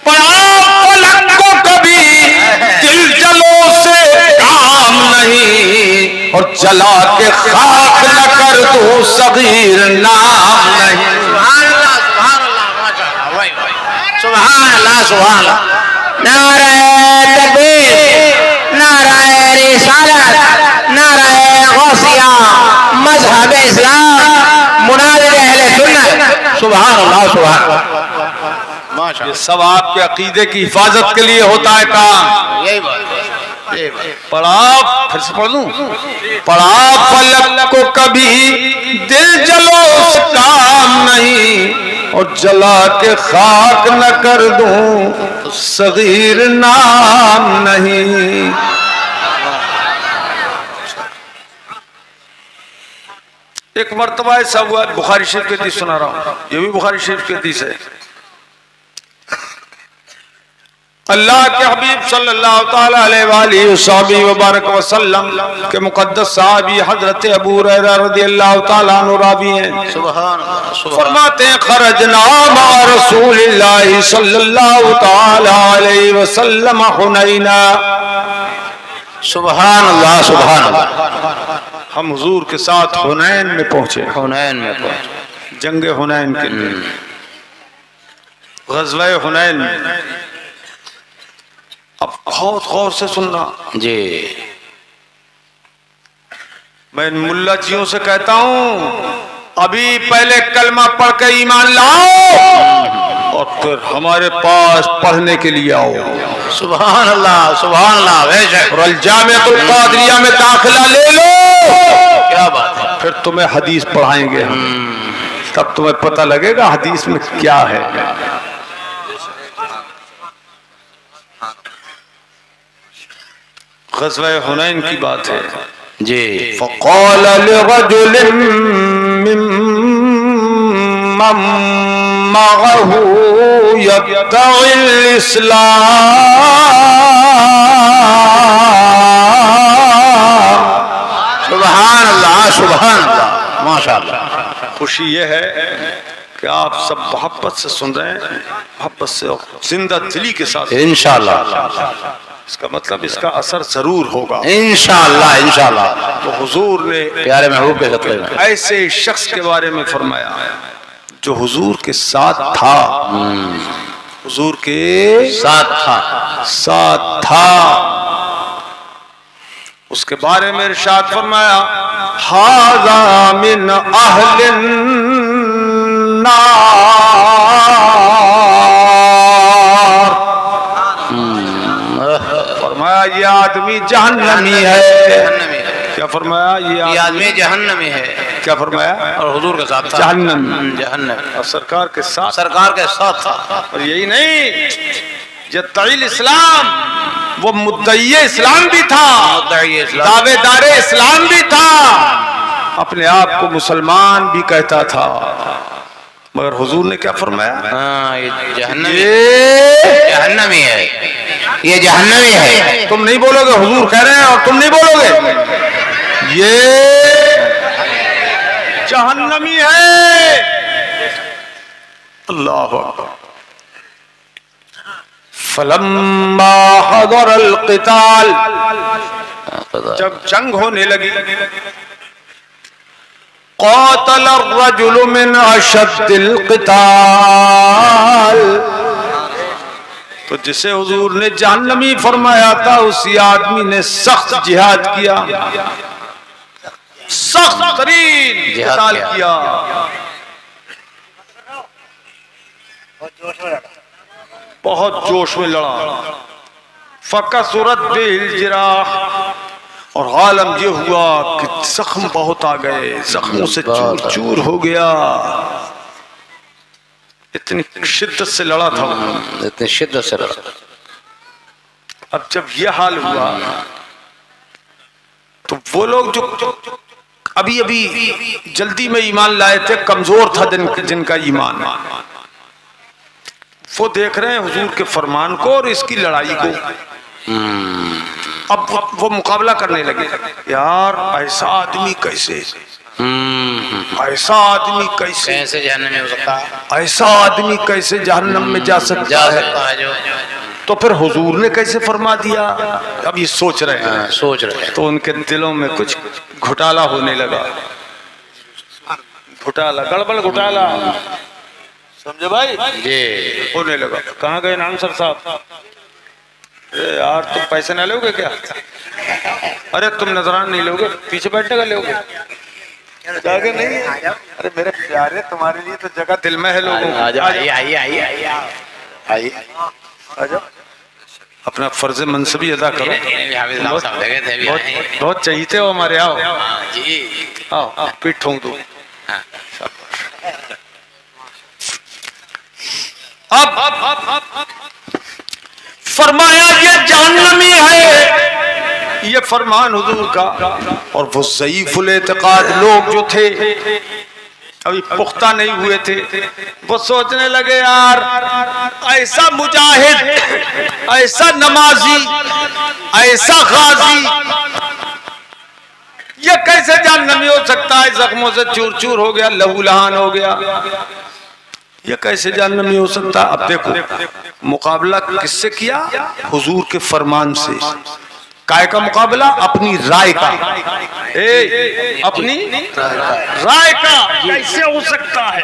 पलक को कभी दिल जलो से काम नहीं, और जला के खाक न कर दो सगीर नाम नहीं। सुभान अल्लाह सुभान अल्लाह। नारे तकबीर, नारे रिसालत, नारे गौसिया, मजहब इस्लाम, मुनाज़िर अहले सुन्नत। सुभान अल्लाह सुभान अल्लाह। ये सब आपके अकीदे की हिफाजत के लिए होता है काम। यही बात पढ़ा, फिर से पढ़ दूं। पढ़ा पलक को कभी दिल जलो से काम नहीं, और जला के खाक न कर दूं सगीर नाम नहीं। एक मर्तबा ऐसा हुआ, बुखारी शरीफ की हदीस सुना रहा हूं, ये भी बुखारी शरीफ की हदीस है। अल्लाह के हबीब सल्लल्लाहु ताला अलैहि वसल्लम के मुकद्दस साहबी हजरत अबू हुरैरा रज़ियल्लाहु ताला अन्हु रावी हैं। फरमाते हैं खरजना मा रसूलिल्लाह सल्लल्लाहु ताला अलैहि वसल्लम हुनैना। सुभान अल्लाह सुभान अल्लाह। हम हुजूर के साथ हुनैन में पहुंचे। हुनैन में पहुंचे, जंग हुनैन के लिए, ग़ज़वा हुनैन। अब बहुत गौर से सुनना जी। मैं मुल्ला जियों से कहता हूं, अभी पहले कलमा पढ़ के ईमान लाओ, और फिर हमारे पास पढ़ने के लिए आओ। सुभान अल्लाह सुभान अल्लाह। और अल-जामिअतुल क़ादिरिया में दाखिला ले लो। क्या बात है। फिर तुम्हें हदीस पढ़ाएंगे हम, तब तुम्हें पता लगेगा हदीस में क्या है। ग़ज़वा हुनैन की बात है जी। फ़क़ाल लिरजुलिन मिम्मन मअहू यब्तग़िल इस्लाम। सुभान अल्लाह सुभान अल्लाह माशाअल्लाह। खुशी ये है कि आप सब मोहब्बत से सुन रहे हैं, मोहब्बत से और जिंदा दिली के साथ इंशाअल्लाह। इसका मतलब इसका असर जरूर होगा इंशाअल्लाह इंशाअल्लाह। तो हुजूर ने प्यारे महबूब के सत्ते में ऐसे शख्स के बारे में फरमाया जो हुजूर के साथ था, हुजूर के साथ था। उसके बारे में इरशाद फरमाया, हाज़ा मिन अहलिन नार। फरमाया ये आदमी जहन्नमी है। क्या फरमाया? ये आदमी जहन्नमी है। क्या फरमाया? और हुजूर के साथ था जहन्नम। जहन्नम। और सरकार के साथ था। और यही नहीं, यत्तईल इस्लाम, वो मुद्दई इस्लाम भी था, दावेदारे इस्लाम भी था, अपने आप को मुसलमान भी कहता था। मगर हुजूर ने क्या फरमाया? ये जहन्नमी जहन्नमी है, ये जहन्नमी है। तुम नहीं बोलोगे, हुजूर कह रहे हैं और तुम नहीं बोलोगे, ये जहन्नमी है। अल्लाह अकबर। फलम्मा हदरल क़िताल, जब जंग होने लगी, क़ातल अर्रजुलु मिन अशद्दिल क़िताल, तो जिसे हुजूर ने जहन्नमी फरमाया था उसी आदमी ने सख्त जिहाद किया, सख्त तरीन क़िताल किया। बहुत जोश में लड़ा। फकसरत बिल जिराह, और आलम ये हुआ कि जख्म बहुत आ गए, जख्मों से चूर चूर हो गया। इतनी शिद्दत से लड़ा था, इतनी शिद्दत से लड़ा। अब जब ये हाल हुआ तो वो लोग जो अभी अभी जल्दी में ईमान लाए थे, कमजोर था जिनका ईमान, वो देख रहे हैं हुजूर के फरमान को और इसकी लड़ाई को। अब वो मुकाबला करने लगे, यार ऐसा आदमी कैसे, ऐसा आदमी कैसे जहन्नम में हो सकता है, ऐसा आदमी कैसे जहन्नम में जा सकता है। तो फिर हुजूर ने कैसे फरमा दिया, अब ये सोच रहे हैं। तो उनके दिलों में कुछ घोटाला होने लगा, घोटाला, गड़बड़ घोटाला, समझे भाई जी, होने लगा। कहाँ गए नानसर साहब? यार तुम पैसे ना लोगे क्या? अरे तुम नजरान नहीं लोगे, पीछे बैठने का लोगे, जाके नहीं? अरे मेरे प्यारे, तुम्हारे लिए तो जगह दिल में है लोगों। आइए अपना फर्ज मनसबी अदा करो। बहुत चाहिए थे वो हमारे, आओ आओ पीठ ठोंक दो। अब फरमाया ये जहन्नमी है, ये फरमान हुजूर का। और वो ज़ईफ़ुल एतिक़ाद लोग जो थे, अभी पुख्ता नहीं हुए थे, वो सोचने लगे यार ऐसा मुजाहिद, ऐसा नमाजी, ऐसा गाजी, ये कैसे जहन्नमी हो सकता है? जख्मों से चूर चूर हो गया, लहू लहान हो गया, ये कैसे जहन्नमी हो सकता? अब देखो मुकाबला किससे किया? हुजूर के फरमान से। काय का मुकाबला? अपनी राय का। अपनी राय का कैसे हो सकता है?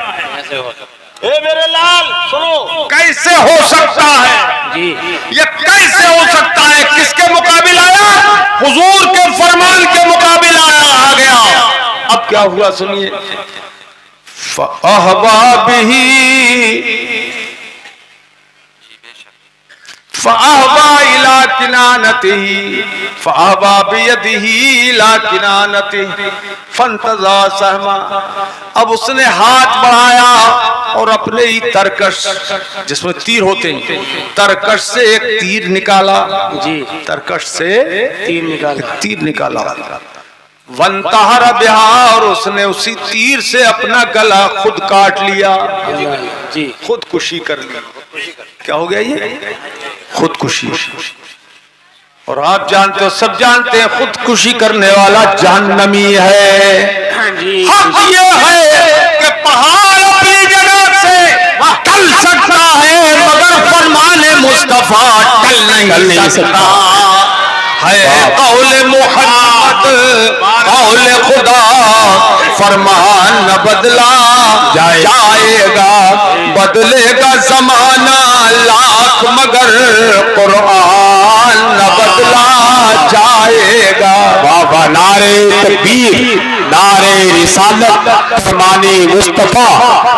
मेरे लाल सुनो, कैसे हो सकता है जी? ये कैसे हो सकता है? किसके मुकाबले आया? हुजूर के फरमान के मुकाबले आ गया। अब क्या हुआ सुनिए। फ़अहवा इला किनानतिही फ़अहवा बियदिही इला किनानतिही फंतज़ा सहमा। अब उसने हाथ बढ़ाया और अपने ही तरकश, जिसमें तीर होते हैं, तरकश से एक तीर निकाला जी, तरकश से तीर निकाला। वंतहर बिहा, और उसने उसी तीर से अपना गला खुद काट लिया जी, खुदकुशी कर ली। क्या हो गया ये? खुदकुशी। और आप जानते हो, सब जानते हैं, खुदकुशी करने वाला जहन्नमी है। हक ये है कि पहाड़ अपनी जगह से टल सकता है, मगर फरमाने मुस्तफा टल नहीं सकता है। कौले मोहम्मद, कौले खुदा, फरमान न बदला जाएगा, बदलेगा जमाना लाख, मगर कुरान न बदला जाएगा। बाबा नारे तकबीर, नारे रिसालत, फरमाने मुस्तफा,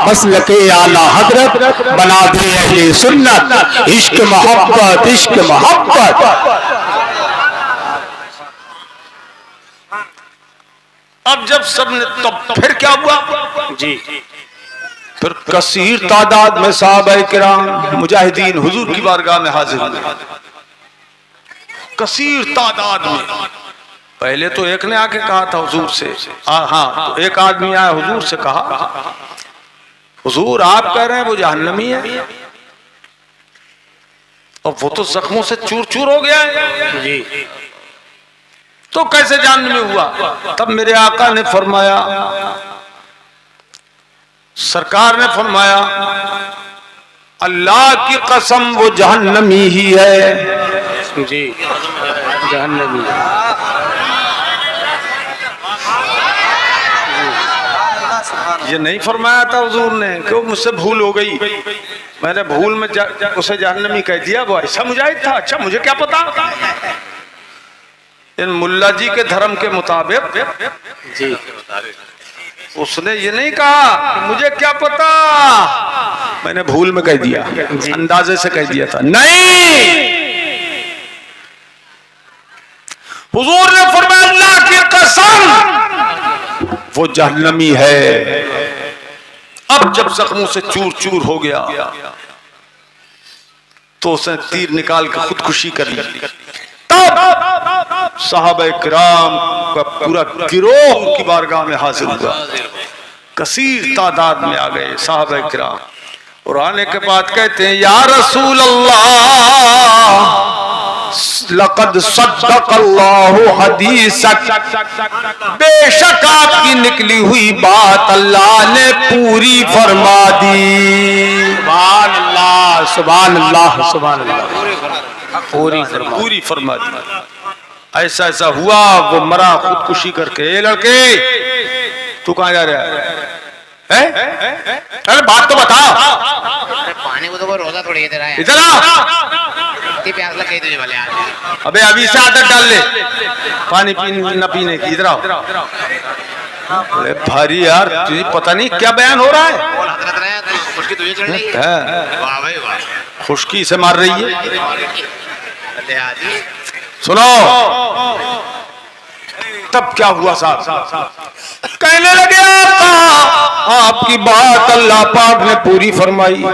मसलके आला हजरत, बना दे अहले सुन्नत, इश्क मोहब्बत, इश्क मोहब्बत। अब जब सबने, तो फिर क्या हुआ जी? फिर कसीर तादाद में साहबे किराम मुजाहिदीन हुजूर की बारगाह में हाजिर हुए, कसीर तादाद में। पहले तो एक ने आके कहा था हुजूर से, हाँ, तो एक आदमी आया हुजूर से, कहा हुजूर आप कह रहे हैं वो जहन्नमी है, और वो तो जख्मों से चूर चूर हो गया है जी। तो कैसे जानने में हुआ? तब मेरे आका ने फरमाया, सरकार ने फरमाया, अल्लाह की कसम वो जहन्नमी ही है। जी जहन्नमी। ये नहीं फरमाया था हुजूर ने, क्यों मुझसे भूल हो गई, मैंने भूल में उसे जहन्नमी कह दिया। वो ऐसा मुजाहिद था? अच्छा मुझे क्या पता। इन मुल्ला जी के धर्म के मुताबिक जी उसने ये नहीं कहा मुझे क्या पता, मैंने भूल में कह दिया, अंदाजे से कह दिया था। नहीं, हुजूर ने फरमाया अल्लाह की कसम वो जहन्नमी है। अब जब जख्मों से चूर चूर हो गया तो उसने तीर निकाल के खुदकुशी कर ली। तब साहबे किराम का पूरा गिरोह उनकी बारगाह में हाजिर हुआ, कसीर तादाद में आ गए साहबे किराम। और आने के बाद कहते हैं, या रसूल अल्लाह लक़द सद्दक़ल्लाहु हदीसक, बेशक आपकी निकली हुई बात अल्लाह ने पूरी फरमा दी। सुभान अल्लाह सुभान अल्लाह सुभान अल्लाह। पूरी फरमा दी। ऐसा ऐसा हुआ, वो मरा खुदकुशी करके। ए लड़के तू कहाँ जा रहा है? अरे बात तो बता। पानी को तो कोई रोजा थोड़ी दे रहा है। इधर आ। इतनी प्यास लग गई तुझे भले आज। अबे अभी से आदत डाल ले पानी न पीने की। इधर आओ। अरे भारी यार, तुझे पता नहीं क्या बयान हो रहा है। बोल हजरत रहे तो खुशकी तुझे चढ़ रही है। वाह भाई वाह, खुशकी से मार रही है। भले आज ही। सुनो तब क्या हुआ साहब? कहने लगे आपकी बात अल्लाह पाक ने पूरी फरमाई।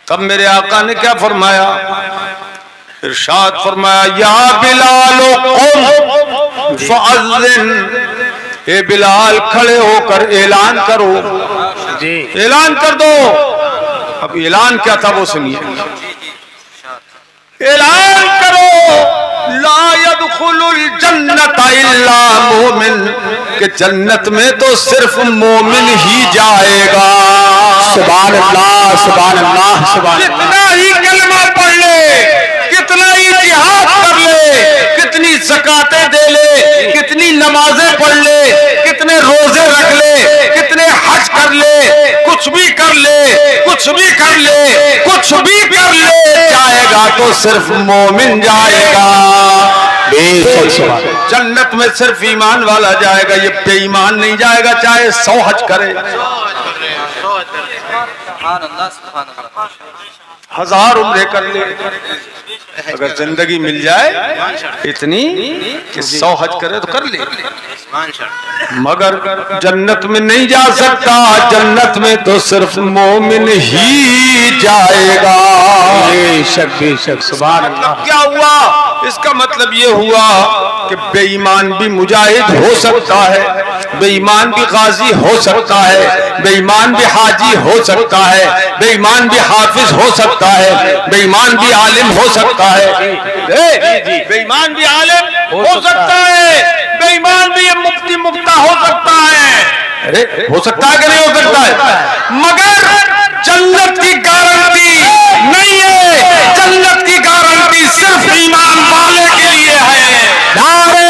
तब मेरे आका ने क्या फरमाया? इरशाद फरमाया, या बिलाल क़ुम फ़अज़्ज़िन, ए बिलाल खड़े होकर ऐलान करो। जी ऐलान कर दो। अब ऐलान क्या था वो सुनिए। ऐलान करो, ला यदखुलुल जन्नता इल्ला मोमिन, कि जन्नत में तो सिर्फ मोमिन ही जाएगा। सुभान अल्लाह सुभान अल्लाह सुभान अल्लाह। कितना ही कलमा पढ़ ले, कितना ही जिहाद कर ले, कितनी ज़कातें दे ले, कितनी नमाजें पढ़ ले, कितने रोजे रख ले, कितने हज कर ले, कुछ भी कर ले, कुछ भी कर ले, कुछ भी कर ले, जाएगा तो सिर्फ मोमिन जाएगा। जन्नत में सिर्फ ईमान वाला जाएगा, ये बेईमान नहीं जाएगा, चाहे 100 हज करे, 1000 उम्रे कर ले। अगर जिंदगी मिल जाए इतनी कि 100 हज करे तो कर ले, मगर जन्नत में नहीं जा सकता। जन्नत में तो सिर्फ मोमिन ही जाएगा। बेशक सुभान अल्लाह। क्या हुआ? इसका मतलब ये हुआ कि बेईमान भी मुजाहिद हो सकता है, बेईमान भी गाजी हो सकता है, बेईमान भी हाजी हो सकता है, बेईमान भी हाफिज हो सकता है, बेईमान भी आलिम हो सकता है, बेईमान भी आलिम हो सकता है, बेईमान भी मुफ्ती मुफ्ता हो सकता है। अरे हो सकता है कि नहीं हो सकता है? मगर जन्नत की गारंटी नहीं है। जन्नत की गारंटी सिर्फ ईमान वाले के लिए है। नारे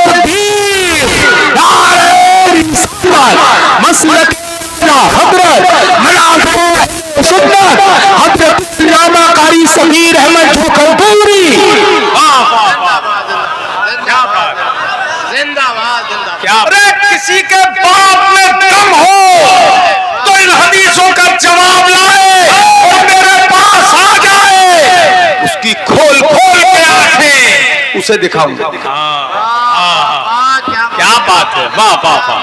तकबीर, नारे रिसालत, मसलक हजरत मुनाज़िर सुन्नत हजरत अल्लामा कारी समीर अहमद जोकरपुरी। अरे किसी के बाप में दम हो तो इन हदीसों का जवाब लाए और मेरे पास आ जाए, उसकी खोल खोल के आंखें उसे दिखाऊंगा। क्या बात है, वाह वाह वाह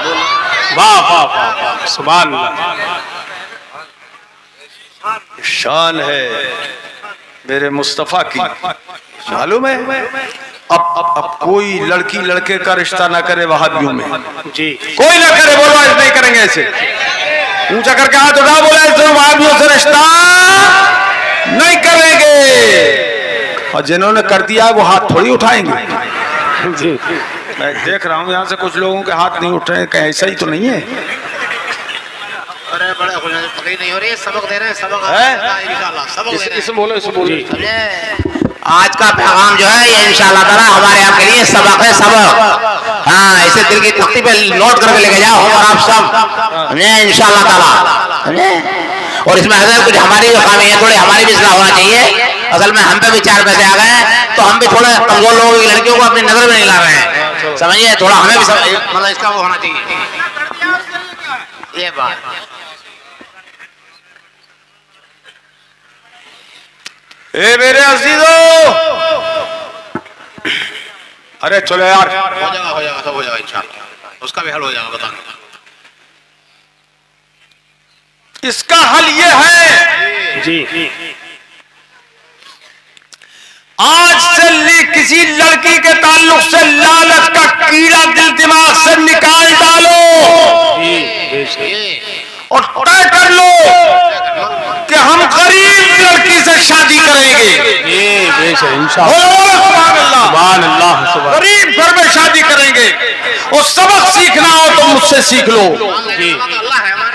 वाह वाह वाह, सुभान अल्लाह। शान है मेरे मुस्तफा की, मालूम है। अब कोई लड़की लड़के का रिश्ता ना करे वहाबियों में, जी कोई ना करे। बोलो ऐसे नहीं करेंगे, ऐसे ऊंचा करके हाथ उठा, बोला ऐसे वहाबियों से रिश्ता और जिन्होंने कर दिया वो हाथ थोड़ी उठाएंगे। जी मैं देख रहा हूँ यहाँ से कुछ लोगों के हाथ नहीं उठ रहे हैं, कहीं ऐसा ही तो नहीं है? अरे बड़े खुश हैं, तकलीफ नहीं हो रही है, सबक दे रहे हैं, सबक है? इंशाल्लाह सबक दे रहे हैं। बोलो, इसे बोलो। समझे? आज का पैगाम जो है ये इंशाल्लाह ताला हमारे आपके लिए सबक है, सबक। हाँ, इसे दिल की तख्ती पे नोट करके लेके जाओ हम और आप सब, समझे? इंशाल्लाह ताला, समझे? और इसमें हजरत कुछ हमारी जो खामी है थोड़ी हमारी भी इस्लाह होना चाहिए। असल में हम पे भी 4 पैसे आ गए हैं तो हम भी थोड़े कमजोर लोगों की लड़कियों को अपनी नजर में नहीं ला रहे हैं, समझिए? थोड़ा हमें भी मतलब इसका वो होना चाहिए, ये बात। ए मेरे अजीजों, अरे चलो यार, हो जाएगा सब हो जाएगा इंशाल्लाह, उसका भी हल हो जाएगा, बताना। इसका हल ये है जी आज से किसी लड़की के ताल्लुक से लालच का कीड़ा दिल दिमाग से निकाल डालो और तय कर लो कि हम गरीब लड़की से शादी करेंगे। सुभान अल्लाह, गरीब घर में शादी करेंगे और सबक सीखना हो तो मुझसे सीख लो।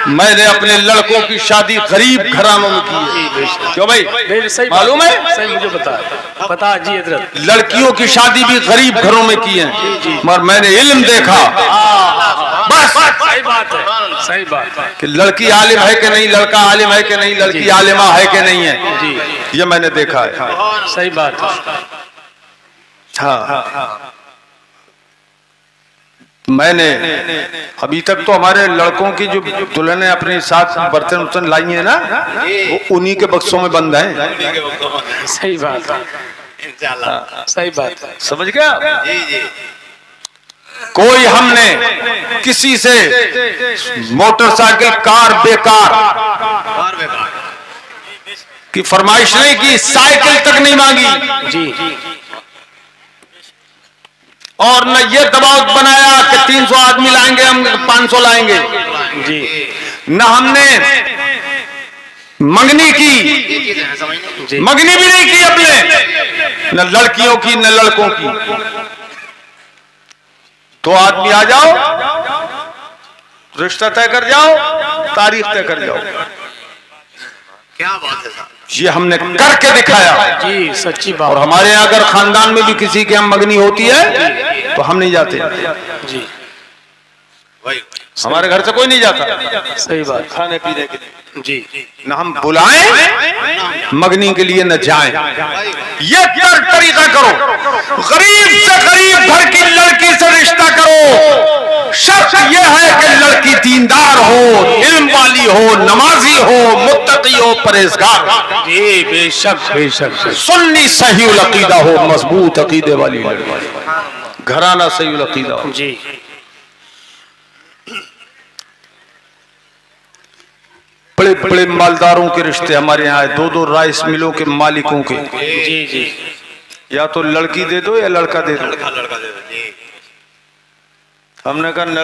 मैंने अपने लड़कों की शादी गरीब घरानों में की है। क्यों भाई, मालूम है? सही मुझे पता जी हजरत। लड़कियों की शादी भी गरीब घरों में की है, मगर मैंने इल्म देखा। बस सही बात है, सही बात है कि लड़की आलिम है कि नहीं, लड़का आलिम है कि नहीं, लड़की आलिमा है कि नहीं है, जी ये मैंने देखा है। सही बात है। हाँ, मैंने अभी तक तो हमारे लड़कों की जो दुल्हनें अपने साथ बर्तन उर्तन लाई है ना, वो उन्हीं के बक्सों में बंद हैं। सही बात है, इंशाल्लाह, सही बात है। समझ गया? जी जी। कोई हमने किसी से मोटरसाइकिल कार बेकार और बेकार की फरमाइश नहीं की, साइकिल तक नहीं मांगी, जी और न ये दबाव बनाया कि 300 आदमी लाएंगे, हम 500 लाएंगे। जी न हमने मंगनी की, ये चीजें हैं, समझने। जी मंगनी भी नहीं की अपने, न लड़कियों की न लड़कों की। 2 आदमी आ जाओ, रिश्ता तय कर जाओ, तारीख तय कर जाओ। क्या बात है साहब, ये हमने करके दिखाया। जी सच्ची और बात। हमारे यहाँ अगर खानदान में भी किसी के हम मंगनी होती है तो हम नहीं जाते, जी वही हमारे घर से कोई नहीं जाता सही बात। खाने पीने के लिए। जी न हम बुलाएं मंगनी के लिए, न जाएं। ये तरीका करो, गरीब से गरीब घर की लड़की से रिश्ता करो। शर्त यह है कि लड़की दीनदार हो, इल्म वाली हो, नमाजी हो, मुत्तकी हो, परहेजगार हो। जी बेशक बेशक। सुन्नी सही अकीदा हो, मजबूत अकीदे वाली लड़की, घराना सही अकीदा हो। जी बड़े बड़े मालदारों के रिश्ते हमारे यहाँ 2-2 राइस मिलों के मालिकों के। जी जी या तो लड़की दे दो या लड़का दे दो। लड़का दे दो जी। हमने कहा न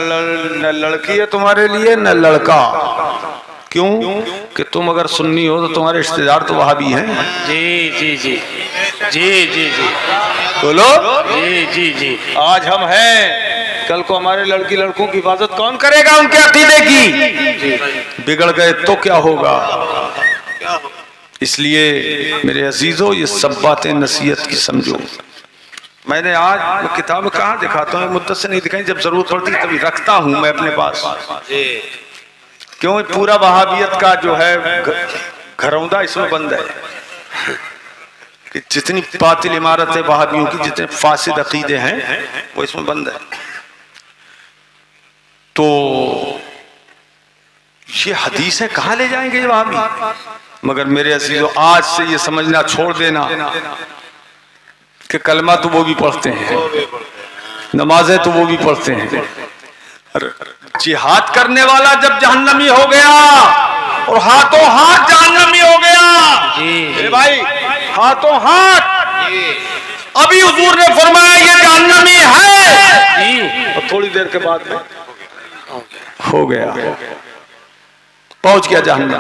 लड़की है तुम्हारे लिए न लड़का। क्यों? कि तुम अगर सुन्नी हो तो तुम्हारे रिश्तेदार तो वहाबी हैं। जी जी जी जी जी जी बोलो जी जी जी। आज हम हैं, कल को हमारे लड़की लड़कों की हिफाजत कौन करेगा उनके अकीदे की? बिगड़ गए तो क्या होगा? इसलिए मेरे अजीजों ये सब बातें नसीहत की समझो। मैंने आज किताब कहाँ दिखाता हूँ, मुद्दत से नहीं दिखाई, जब जरूरत पड़ती तभी रखता हूँ मैं अपने पास। क्यों? पूरा वहाबियत का जो है घरौंदा इसमें बंद है कि जितनी बातिल इमारतें वहाबियों की, जितने फासिद अकीदे हैं वो इसमें बंद है। तो ये हदीसें कहाँ ले जाएंगे वहाबी? मगर मेरे अजीजों आज से ये समझना छोड़ देना कि कलमा तो वो भी पढ़ते हैं, नमाजें तो वो भी पढ़ते हैं। जिहाद करने वाला जब जहन्नमी हो गया और हाथों हाथ जहन्नमी हो गया, ए भाई हाथों हाथ, अभी हुजूर ने फरमाया ये जहन्नमी है, और थोड़ी देर के बाद में हो गया, पहुंच गया जहन्नम।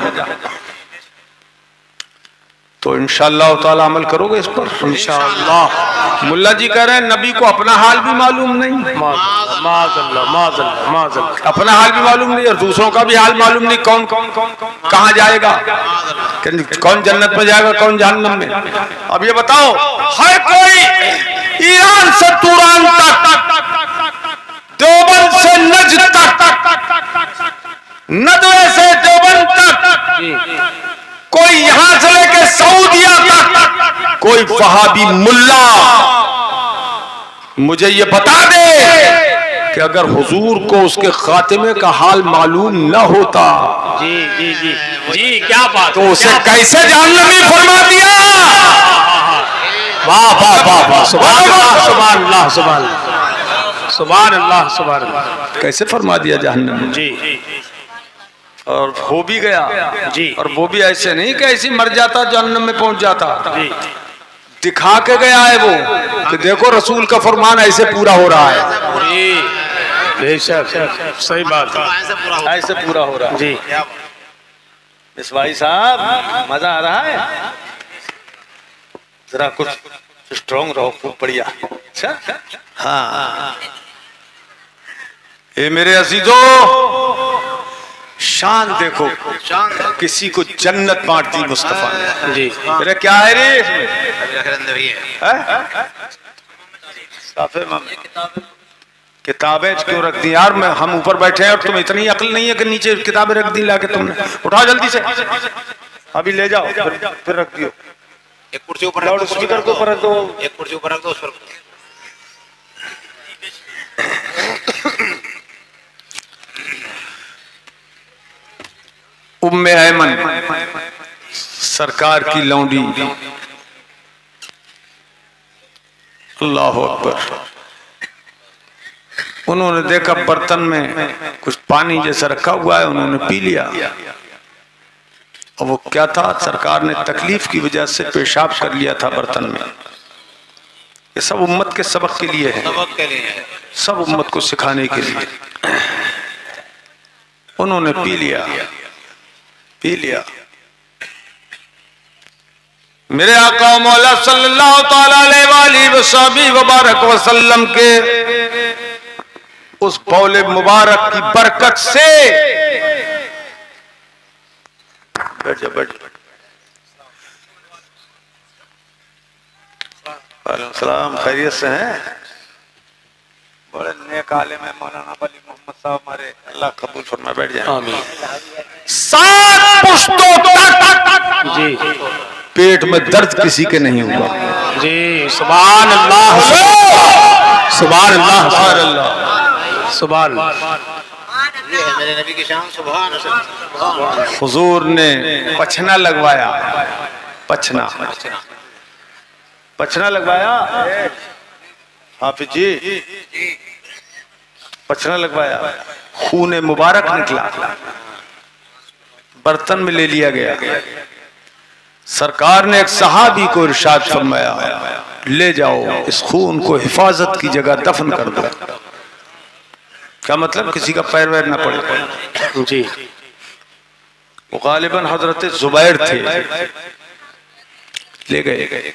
तो इंशाअल्लाह ताला अमल करोगे इस पर? इंशाअल्लाह। मुल्ला जी कह रहे हैं नबी को अपना हाल भी मालूम नहीं, माज़अल्लाह माज़अल्लाह माज़अल्लाह। अपना हाल भी मालूम नहीं और दूसरों का भी हाल मालूम नहीं, कौन कौन कौन कहाँ जाएगा, कौन जन्नत में जाएगा, कौन जहन्नम में। अब ये बताओ, है कोई ईरान से तुरान तक, देवबंद से नजद तक, नदवे से देवबंद तक, कोई यहां से लेके सऊदिया तक, कोई वहाबी मुल्ला मुझे ये बता दे कि अगर हुजूर को उसके खातिमे का हाल मालूम न होता जी जी जी जी, क्या बात, तो उसे कैसे जहन्नमी फरमा दिया? वाह वाह वाह वाह, सुभान अल्लाह सुभान अल्लाह सुभान अल्लाह सुभान अल्लाह सुभान अल्लाह। कैसे फरमा दिया जहन्नम? जी और हो भी गया जी, और वो भी ऐसे नहीं कि ऐसे मर जाता जहन्नम में पहुंच जाता, जी दिखा के गया है वो कि देखो रसूल का फरमान ऐसे पूरा हो रहा है। जी, बेशक सही बात है, ऐसे पूरा हो रहा है। जी मिस भाई साहब, मजा आ रहा है? जरा कुछ स्ट्रॉन्ग रहो, खूब बढ़िया। अच्छा, हाँ। ये मेरे अजीजों, शान देखो, किसी को जन्नत बांट दी मुस्तफा ने। जी, मेरा क्या है रे? किताबें क्यों रख दी यार? मैं हम ऊपर बैठे हैं और तुम्हें इतनी अक्ल नहीं है कि नीचे किताबें रख दी लाके तुमने? उठाओ जल्दी से, अभी ले जाओ, फिर रख दियो। एक कुर्सी ऊपर लाउड स्पीकर को ऊपर रख दो, एक कुर्सी ऊपर रख दो, उस पर उम्मे ऐमन सरकार की लौंडी, अल्लाह अकबर। उन्होंने देखा बर्तन में कुछ पानी जैसा रखा हुआ है, उन्होंने पी लिया। और वो क्या था? सरकार ने तकलीफ की वजह से पेशाब कर लिया था बर्तन में। ये सब उम्मत के सबक के लिए है, सबक के लिए है, सब उम्मत को सिखाने के लिए। उन्होंने पी लिया, पी लिया। मेरे आका मौला सल्लल्लाहु ताला अलैहि वबारक वसल्लम के उस बौले मुबारक की बरकत से, बैठ जा, बैठ। वालेकुम सलाम, खैरियत से हैं? बड़े नेक आलिम है मौलाना वली मोहम्मद साहब हमारे, अल्लाह कबूल फरमाए। बैठ जाए। आमीन। 7 पुश्तों तक जी पेट में दर्द किसी के नहीं हुआ। जी, सुभान अल्लाह सुभान अल्लाह सुभान अल्लाह, सुभान। ये है मेरे नबी की शान, सुभान अल्लाह। हुजूर ने पछना लगवाया, पछना पछना लगवाया, हाफिज जी पछना लगवाया, खून मुबारक निकला, बर्तन में ले लिया गया। सरकार ने एक सहाबी को इरशाद फरमाया, ले जाओ इस खून को हिफाजत की जगह दफन कर दो। क्या मतलब? किसी का पैर वैर ना पड़े। जी, वो गालिबन हजरत जुबैर थे, ले गए।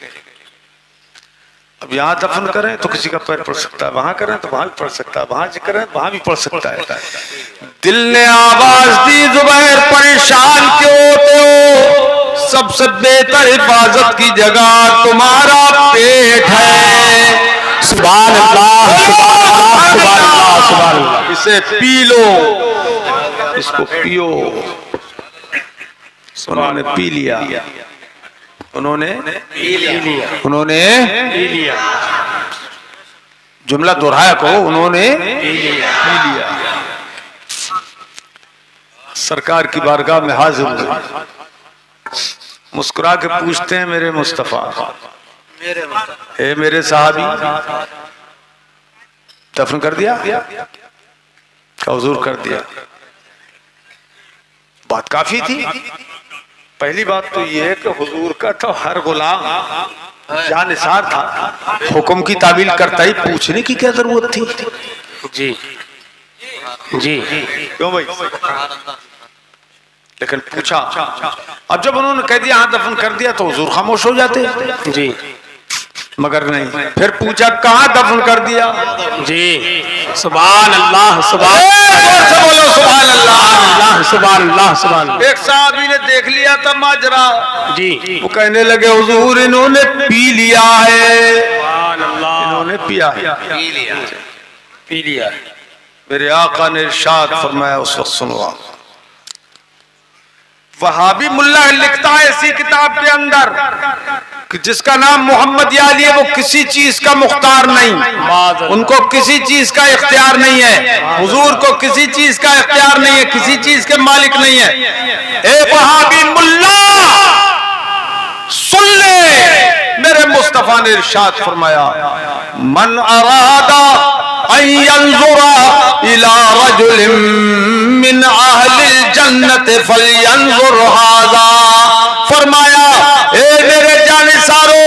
अब यहाँ दफन करें तो किसी का पैर पड़ सकता है, वहां करें तो वहां भी पड़ सकता है, वहां करें वहां भी पड़ सकता है। दिल ने आवाज दी, जुबैर परेशान क्यों होते हो? सबसे बेहतर हिफाजत की जगह तुम्हारा पेट है। सुभान अल्लाह सुभान अल्लाह सुभान अल्लाह सुभान अल्लाह। इसे पी लो, इसको पियो। उन्होंने पी लिया, उन्होंने पी लिया, जुमला दोहराया कहो, उन्होंने पी लिया। सरकार की बारगाह में हाजिर हुए, मुस्कुरा के पूछते हैं, मेरे मुस्तफा, हे मेरे साहबी, दफन कर दिया? क्या हुजूर कर दिया? बात काफी थी। पहली बात तो ये है कि हुजूर का तो हर गुलाम जानिसार था, हुक्म की तावील करता ही पूछने की क्या जरूरत थी? जी जी, क्यों भाई? लेकिन पूछा, अब जब उन्होंने कह दिया हाँ दफन कर दिया तो हुजूर खामोश हो जाते जी, मगर नहीं। फिर पूछा कहाँ दफन कर दिया जी। सुभान अल्लाह, सुभान से बोलो सुभान अल्लाह। अल्लाह, सुभान अल्लाह, सुभान अल्लाह। एक साहबी ने देख लिया था माजरा, जी, वो कहने लगे हुजूर इन्होंने पी लिया है, सुभान अल्लाह, इन्होंने पिया है, पी लिया। मेरे आका ने इरशाद फरमाया उस वक्त सुनवा। वहाबी मुल्ला लिखता है इसी किताब के अंदर कि जिसका नाम मोहम्मद याली है वो किसी चीज का मुख्तार नहीं, उनको किसी चीज का इख्तियार नहीं है, हुजूर को किसी चीज का इख्तियार नहीं है, किसी चीज के मालिक नहीं है। ए वहाबी मुल्ला सुन ले, मेरे मुस्तफा ने इरशाद फरमाया मन अरादा अन यंजुरा इला रजुलिन मिन अहलिल जन्नत फलयंजुर हाज़ा। फरमाया ए मेरे जानिसारो,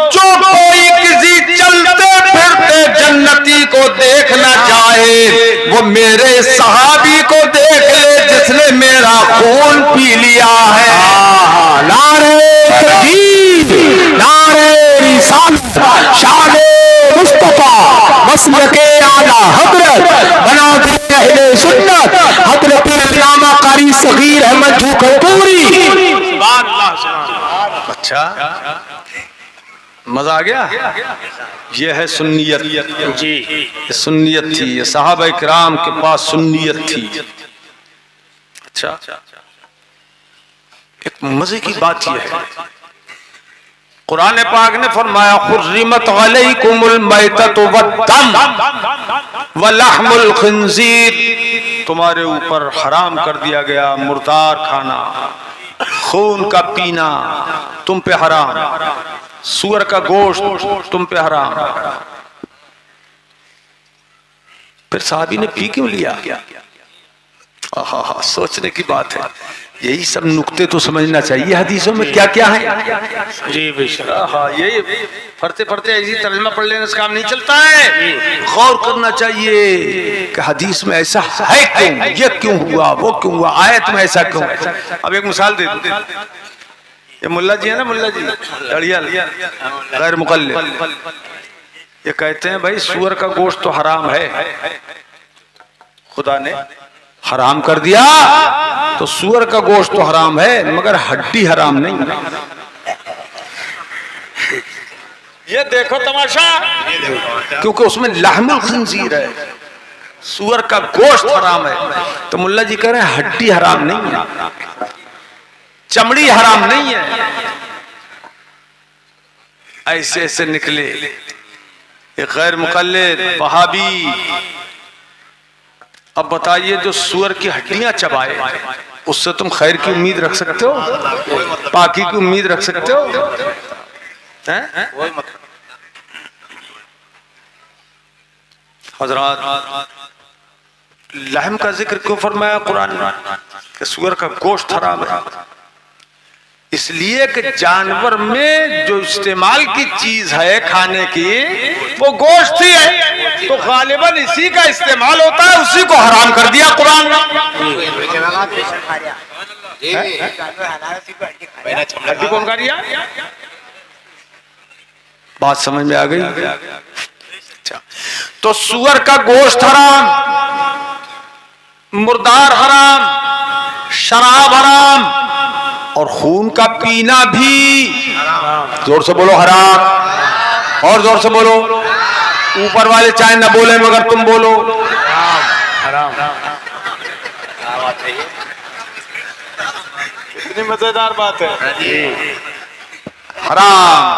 जो कोई किसी चलते फिरते जन्नती को देखना चाहे वो मेरे सहाबी को देख ले जिसने मेरा खून पी लिया है। नारे तकबीर, नारे रिसालत, शाने मुस्तफा, मसलके आला हजरत, बनाते अहले सुन्नत, हजरत अल्लामा कारी सगीर अहमद झूकरपुरी। सुभान अल्लाह, सुभान। अच्छा मजा आ गया। ये है सुन्नियत जी, ये सुन्नियत थी, ये सहाबा इकराम के पास सुन्नियत थी। अच्छा एक मजे की बात यह है, कुरान पाक ने फरमाया हुर्रिमत अलैकुमुल मैततु वद्दम वलहमुल खिंजीर, तुम्हारे ऊपर हराम कर दिया गया मुर्दार खाना, खून का पीना तुम पे हराम, सूअर का गोश्त तुम पे हराम। फिर साहबी ने पी क्यों लिया? आहा, सोचने की बात है। यही सब नुक्ते तो समझना चाहिए हदीसों में क्या क्या है। जी बेशक। हाँ, यही पढ़ते पढ़ते ऐसी तर्जमा पढ़ लेने से काम नहीं चलता है, गौर करना चाहिए कि हदीस में ऐसा है क्यों, ये क्यों हुआ, वो क्यों हुआ, आयत में ऐसा क्यों। अब एक मिसाल दे दूं, ये मुल्ला जी है ना, मुल्ला जी लड़िया गैर मुकल्लिद, ये कहते हैं भाई सूअर का गोश्त तो हराम है, खुदा ने हराम कर दिया तो सूअर का गोश्त तो हराम है मगर हड्डी हराम नहीं। ये देखो तमाशा, क्योंकि उसमें लहमुल खिंजीर है, सूअर का गोश्त हराम है, तो मुल्ला जी कह रहे हैं हड्डी हराम नहीं है, चमड़ी हराम नहीं है। ऐसे ऐसे निकले ये गैर मुकल्लिद वहाबी। अब बताइए, जो सूअर की हड्डियां चबाए उससे तुम खैर की उम्मीद रख सकते हो, पाकी की उम्मीद रख सकते हो? हजरात, लहम का जिक्र क्यों फरमाया कुरान ने कि सूअर का गोश्त हराम है? इसलिए कि जानवर में जो इस्तेमाल की चीज है खाने की वो गोश्त ही है, तो गालिबन इसी का इस्तेमाल होता है, उसी को हराम कर दिया कुरान ने। हड्डी कौन खा दिया? बात समझ में आ गई? अच्छा, तो सूअर का गोश्त हराम, मुर्दार हराम, शराब हराम और खून का पीना भी, जोर से बोलो हराम, और जोर से बोलो, ऊपर वाले चाहे न बोले मगर तुम बोलो हराम। कितनी मजेदार बात है, हराम।